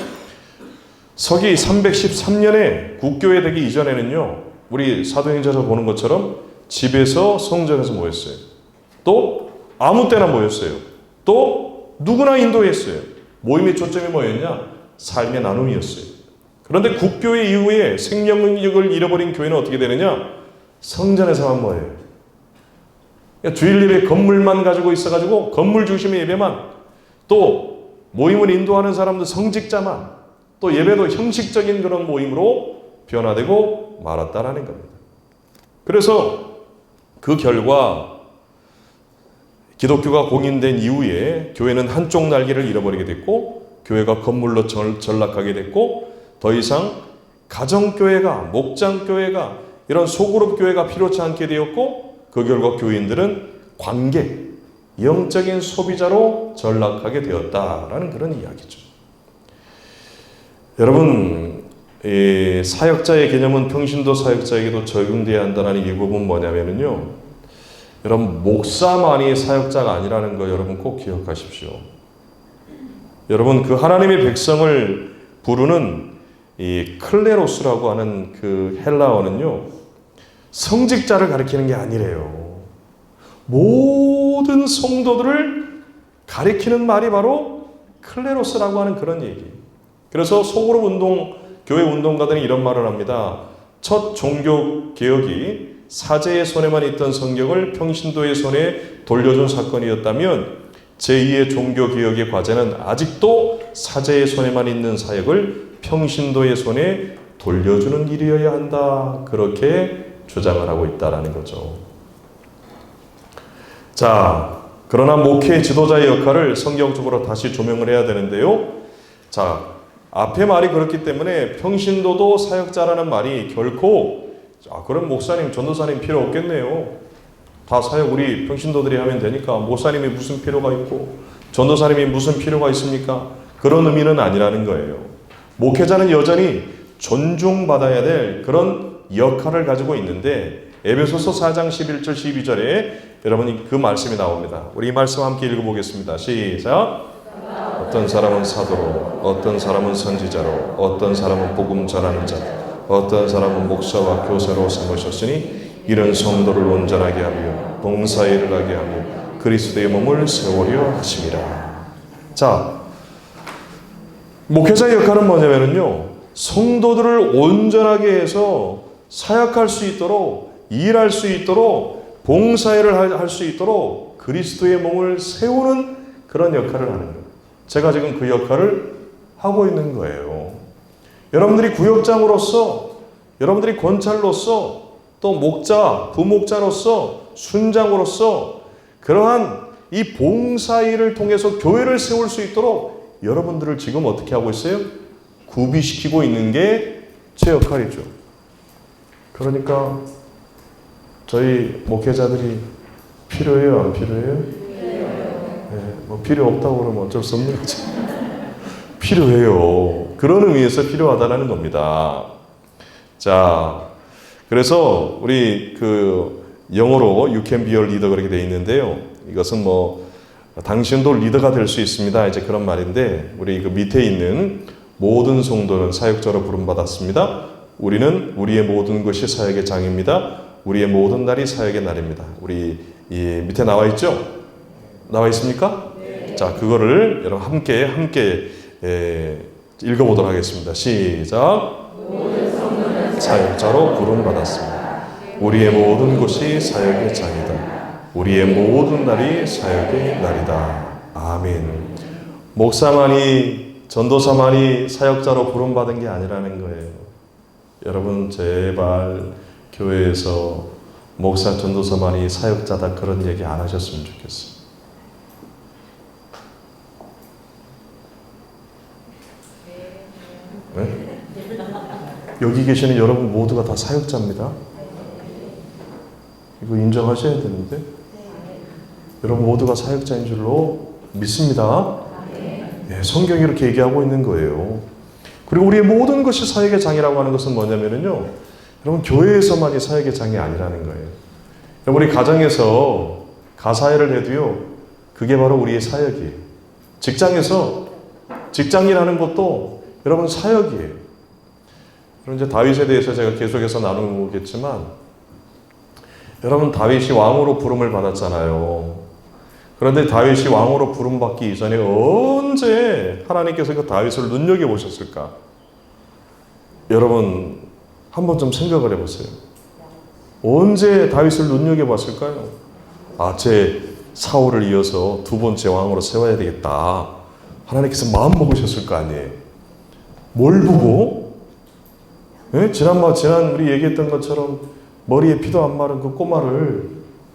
서기 313년에 국교회 되기 이전에는요, 우리 사도행전에서 보는 것처럼 집에서 성전에서 모였어요. 또 아무 때나 모였어요. 또 누구나 인도했어요. 모임의 초점이 뭐였냐? 삶의 나눔이었어요. 그런데 국교회 이후에 생명력을 잃어버린 교회는 어떻게 되느냐? 성전에서만 모여요. 그러니까 주일 예배 건물만 가지고 있어가지고 건물 중심의 예배만, 또 모임을 인도하는 사람들 성직자만, 또 예배도 형식적인 그런 모임으로 변화되고 말았다라는 겁니다. 그래서 그 결과 기독교가 공인된 이후에 교회는 한쪽 날개를 잃어버리게 됐고 교회가 건물로 전락하게 됐고 더 이상 가정교회가, 목장교회가, 이런 소그룹 교회가 필요치 않게 되었고 그 결과 교인들은 관객, 영적인 소비자로 전락하게 되었다라는 그런 이야기죠. 여러분, 사역자의 개념은 평신도 사역자에게도 적용돼야 한다는 이 부분 뭐냐면요, 여러분 목사만이 사역자가 아니라는 거 여러분 꼭 기억하십시오. 여러분 그 하나님의 백성을 부르는 이 클레로스라고 하는 그 헬라어는요, 성직자를 가리키는 게 아니래요. 모든 성도들을 가리키는 말이 바로 클레로스라고 하는 그런 얘기. 그래서 소그룹 운동, 교회 운동가들이 이런 말을 합니다. 첫 종교 개혁이 사제의 손에만 있던 성경을 평신도의 손에 돌려준 사건이었다면 제2의 종교 개혁의 과제는 아직도 사제의 손에만 있는 사역을 평신도의 손에 돌려주는 일이어야 한다. 그렇게 주장을 하고 있다는 거죠. 자, 그러나 목회 지도자의 역할을 성경적으로 다시 조명을 해야 되는데요. 자, 앞에 말이 그렇기 때문에 평신도도 사역자라는 말이 결코 그럼 목사님, 전도사님 필요 없겠네요. 다 사역 우리 평신도들이 하면 되니까 목사님이 무슨 필요가 있고 전도사님이 무슨 필요가 있습니까? 그런 의미는 아니라는 거예요. 목회자는 여전히 존중받아야 될 그런 역할을 가지고 있는데 에베소서 4장 11절 12절에 여러분이 그 말씀이 나옵니다. 우리 이 말씀 함께 읽어보겠습니다. 시작. 어떤 사람은 사도로, 어떤 사람은 선지자로, 어떤 사람은 복음 전하는 자, 어떤 사람은 목사와 교사로 삼으셨으니 이런 성도를 온전하게 하며 봉사일을 하게 하며 그리스도의 몸을 세우려 하심이라. 자, 목회자의 역할은 뭐냐면요, 성도들을 온전하게 해서 사역할 수 있도록, 일할 수 있도록, 봉사일을 할 수 있도록 그리스도의 몸을 세우는 그런 역할을 하는 거예요. 제가 지금 그 역할을 하고 있는 거예요. 여러분들이 구역장으로서, 여러분들이 권찰로서, 또 목자, 부목자로서, 순장으로서 그러한 이 봉사일을 통해서 교회를 세울 수 있도록 여러분들을 지금 어떻게 하고 있어요? 구비시키고 있는 게 제 역할이죠. 그러니까 저희 목회자들이 필요해요, 안 필요해요? 네, 뭐 필요 없다고 그러면 어쩔 수 없는 거죠. 필요해요. 그런 의미에서 필요하다는 겁니다. 자, 그래서 우리 그 영어로 You can be a leader 그렇게 되어 있는데요. 이것은 뭐 당신도 리더가 될 수 있습니다. 이제 그런 말인데 우리 그 밑에 있는 모든 성도는 사역자로 부름받았습니다. 우리는 우리의 모든 것이 사역의 장입니다. 우리의 모든 날이 사역의 날입니다. 우리 이 밑에 나와 있죠? 나와 있습니까? 네. 자, 그거를 여러분 함께 읽어보도록 하겠습니다. 시작. 사역자로 부름받았습니다. 우리의 모든 것이 사역의 장이다. 우리의 모든 날이 사역의 날이다. 아멘. 목사만이, 전도사만이 사역자로 부름받은 게 아니라는 거예요. 여러분 제발 교회에서 목사, 전도사만이 사역자다 그런 얘기 안 하셨으면 좋겠어요. 네? 여기 계시는 여러분 모두가 다 사역자입니다. 이거 인정하셔야 되는데 여러분 모두가 사역자인 줄로 믿습니다. 네, 성경이 이렇게 얘기하고 있는 거예요. 그리고 우리의 모든 것이 사역의 장이라고 하는 것은 뭐냐면요, 여러분 교회에서만이 사역의 장이 아니라는 거예요. 우리 가정에서 가사일을 해도요, 그게 바로 우리의 사역이에요. 직장에서 직장일 하는 것도 여러분 사역이에요. 그럼 이제 다윗에 대해서 제가 계속해서 나누겠지만, 여러분 다윗이 왕으로 부름을 받았잖아요. 그런데 다윗이 왕으로 부름받기 이전에 언제 하나님께서 그 다윗을 눈여겨보셨을까? 여러분 한번 좀 생각을 해보세요. 언제 다윗을 눈여겨봤을까요? 제 사울을 이어서 두 번째 왕으로 세워야 되겠다. 하나님께서 마음 먹으셨을 거 아니에요. 뭘 보고? 네? 지난 우리 얘기했던 것처럼 머리에 피도 안 마른 그 꼬마를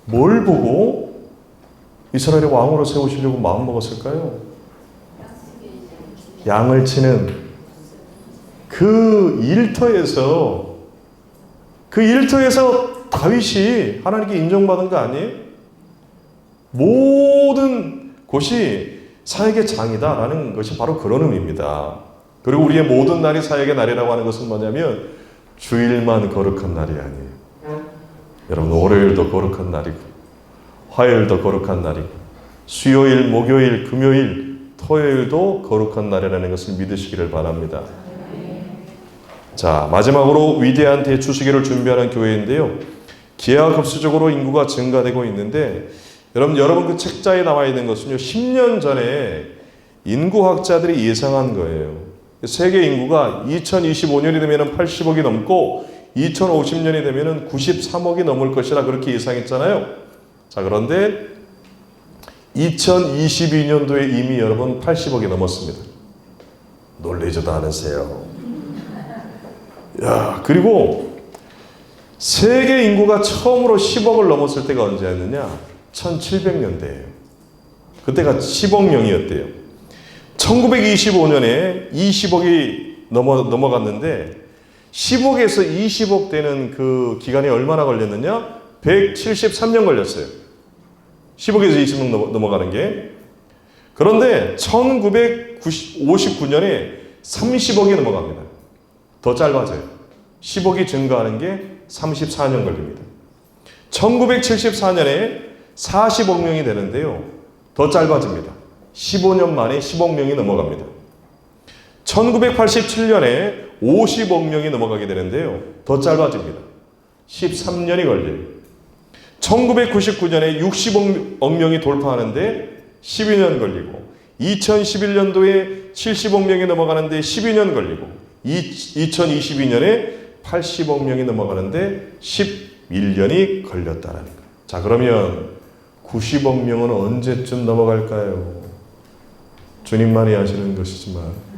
뭘 보고 이스라엘의 왕으로 세우시려고 마음 먹었을까요? 양을 치는 그 일터에서 다윗이 하나님께 인정받은 거 아니에요? 모든 곳이 사역의 장이다라는 것이 바로 그런 의미입니다. 그리고 우리의 모든 날이 사역의 날이라고 하는 것은 뭐냐면 주일만 거룩한 날이 아니에요. 여러분 월요일도 거룩한 날이고 화요일도 거룩한 날이고 수요일, 목요일, 금요일, 토요일도 거룩한 날이라는 것을 믿으시기를 바랍니다. 자, 마지막으로 위대한 대추수기를 준비하는 교회인데요. 기하급수적으로 인구가 증가되고 있는데 여러분 그 책자에 나와 있는 것은요, 10년 전에 인구학자들이 예상한 거예요. 세계 인구가 2025년이 되면 80억이 넘고 2050년이 되면 93억이 넘을 것이라 그렇게 예상했잖아요. 자, 그런데 2022년도에 이미 여러분 80억이 넘었습니다. 놀라지도 않으세요. 야, 그리고 세계 인구가 처음으로 10억을 넘었을 때가 언제였느냐? 1700년대예요. 그때가 10억령이었대요. 1925년에 20억이 넘어갔는데 10억에서 20억 되는 그 기간이 얼마나 걸렸느냐? 173년 걸렸어요. 10억에서 20억 넘어가는 게. 그런데 1959년에 30억이 넘어갑니다. 더 짧아져요. 10억이 증가하는 게 34년 걸립니다. 1974년에 40억 명이 되는데요. 더 짧아집니다. 15년 만에 10억 명이 넘어갑니다. 1987년에 50억 명이 넘어가게 되는데요. 더 짧아집니다. 13년이 걸려요. 1999년에 60억 명이 돌파하는데 12년 걸리고 2011년도에 70억 명이 넘어가는데 12년 걸리고 2022년에 80억 명이 넘어가는데 11년이 걸렸다는 거예요. 자, 그러면 90억 명은 언제쯤 넘어갈까요? 주님만이 아시는 것이지만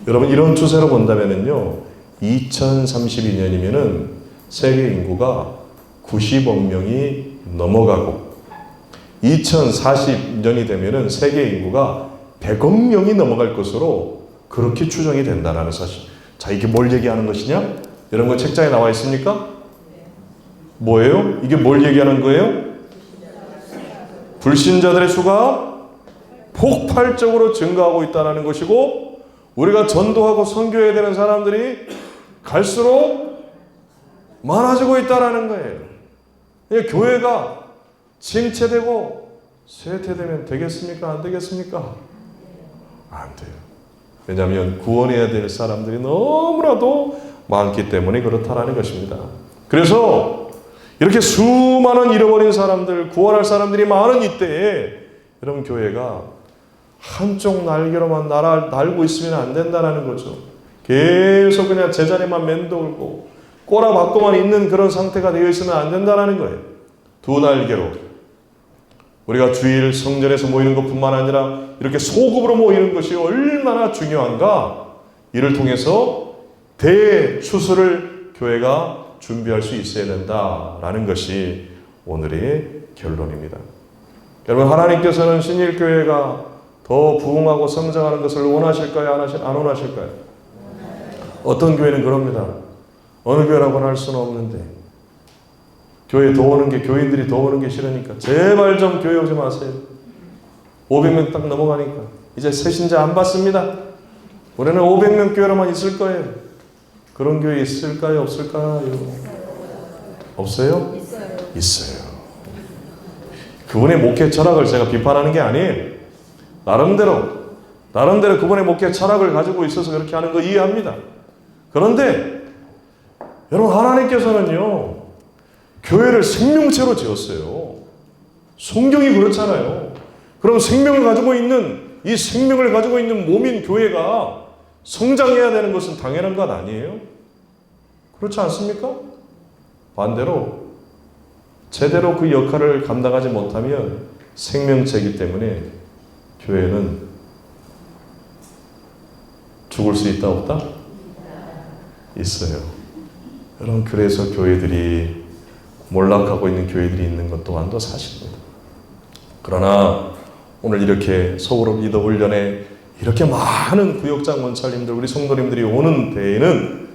여러분, 이런 추세로 본다면요 2032년이면은 세계 인구가 90억 명이 넘어가고 2040년이 되면은 세계 인구가 100억 명이 넘어갈 것으로 그렇게 추정이 된다는 사실. 자, 이게 뭘 얘기하는 것이냐? 여러분, 그 책장에 나와 있습니까? 뭐예요? 이게 뭘 얘기하는 거예요? 불신자들의 수가 폭발적으로 증가하고 있다는 것이고, 우리가 전도하고 선교해야 되는 사람들이 갈수록 많아지고 있다는 거예요. 교회가 침체되고 쇠퇴되면 되겠습니까? 안 되겠습니까? 안 돼요. 왜냐하면 구원해야 될 사람들이 너무나도 많기 때문에 그렇다라는 것입니다. 그래서 이렇게 수많은 잃어버린 사람들, 구원할 사람들이 많은 이때에 여러분, 교회가 한쪽 날개로만 날고 있으면 안 된다는 거죠. 계속 그냥 제자리만 맴돌고 꼬라박고만 있는 그런 상태가 되어 있으면 안 된다는 거예요. 두 날개로 우리가 주일 성전에서 모이는 것뿐만 아니라 이렇게 소급으로 모이는 것이 얼마나 중요한가. 이를 통해서 대추수를 교회가 준비할 수 있어야 된다라는 것이 오늘의 결론입니다. 여러분, 하나님께서는 신일교회가 더 부흥하고 성장하는 것을 원하실까요? 안 원하실까요? 어떤 교회는 그럽니다. 어느 교회라고는 할 수는 없는데 교회 더 오는 게, 교인들이 더 오는 게 싫으니까 제발 좀 교회 오지 마세요. 500명 딱 넘어가니까 이제 새신자 안 받습니다. 올해는 500명 교회로만 있을 거예요. 그런 교회 있을까요? 없을까요? 없어요? 있어요. 그분의 목회 철학을 제가 비판하는 게 아니에요. 나름대로 그분의 목회 철학을 가지고 있어서 그렇게 하는 거 이해합니다. 그런데 여러분, 하나님께서는요 교회를 생명체로 지었어요. 성경이 그렇잖아요. 그럼 생명을 가지고 있는, 이 생명을 가지고 있는 몸인 교회가 성장해야 되는 것은 당연한 것 아니에요? 그렇지 않습니까? 반대로 제대로 그 역할을 감당하지 못하면 생명체이기 때문에 교회는 죽을 수 있다 없다? 있어요. 여러분, 그래서 교회들이 몰락하고 있는 교회들이 있는 것 또한도 사실입니다. 그러나 오늘 이렇게 서울읍 리더 훈련에 이렇게 많은 구역장 원찰님들, 우리 성도님들이 오는 데에는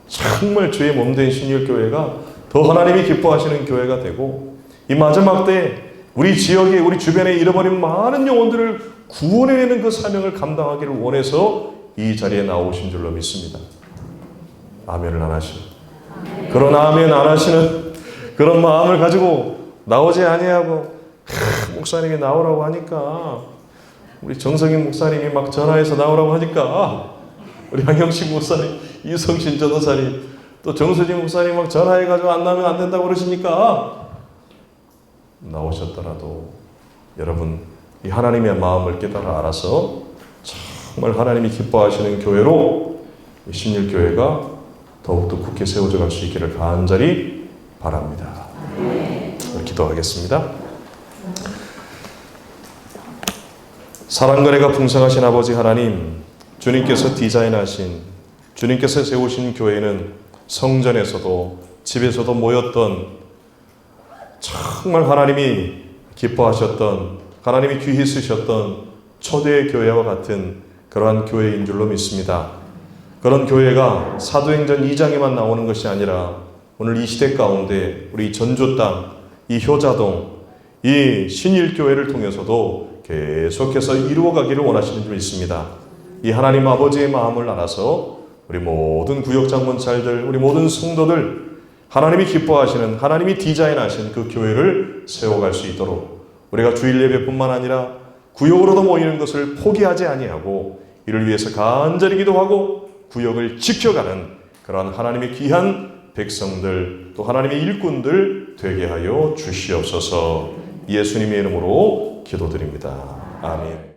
정말 주의 몸된 신일교회가 더 하나님이 기뻐하시는 교회가 되고, 이 마지막 때 우리 지역에, 우리 주변에 잃어버린 많은 영혼들을 구원해내는 그 사명을 감당하기를 원해서 이 자리에 나오신 줄로 믿습니다. 아멘을 안 하시는, 그런 아멘 안 하시는 그런 마음을 가지고 나오지 아니하고 목사님이 나오라고 하니까, 우리 정성인 목사님이 막 전화해서 나오라고 하니까, 우리 양형식 목사님, 이성신 전도사님, 또 정수진 목사님 막 전화해가지고 안 나오면 안 된다고 그러시니까 나오셨더라도 여러분, 이 하나님의 마음을 깨달아 알아서 정말 하나님이 기뻐하시는 교회로 신일교회가 더욱더 굳게 세워져 갈 수 있기를 간절히 바랍니다. 기도하겠습니다. 사랑과 은혜가 풍성하신 아버지 하나님, 주님께서 디자인하신, 주님께서 세우신 교회는 성전에서도 집에서도 모였던, 정말 하나님이 기뻐하셨던, 하나님이 귀히 쓰셨던 초대의 교회와 같은 그러한 교회인 줄로 믿습니다. 그런 교회가 사도행전 2장에만 나오는 것이 아니라 오늘 이 시대 가운데 우리 전주 땅, 이 효자동, 이 신일교회를 통해서도 계속해서 이루어가기를 원하시는 줄 믿습니다. 이 하나님 아버지의 마음을 알아서 우리 모든 구역장문찰들, 우리 모든 성도들, 하나님이 기뻐하시는, 하나님이 디자인하신 그 교회를 세워갈 수 있도록 우리가 주일 예배뿐만 아니라 구역으로도 모이는 것을 포기하지 아니하고 이를 위해서 간절히 기도하고 구역을 지켜가는 그러한 하나님의 귀한 백성들, 또 하나님의 일꾼들 되게 하여 주시옵소서. 예수님의 이름으로 기도드립니다. 아멘.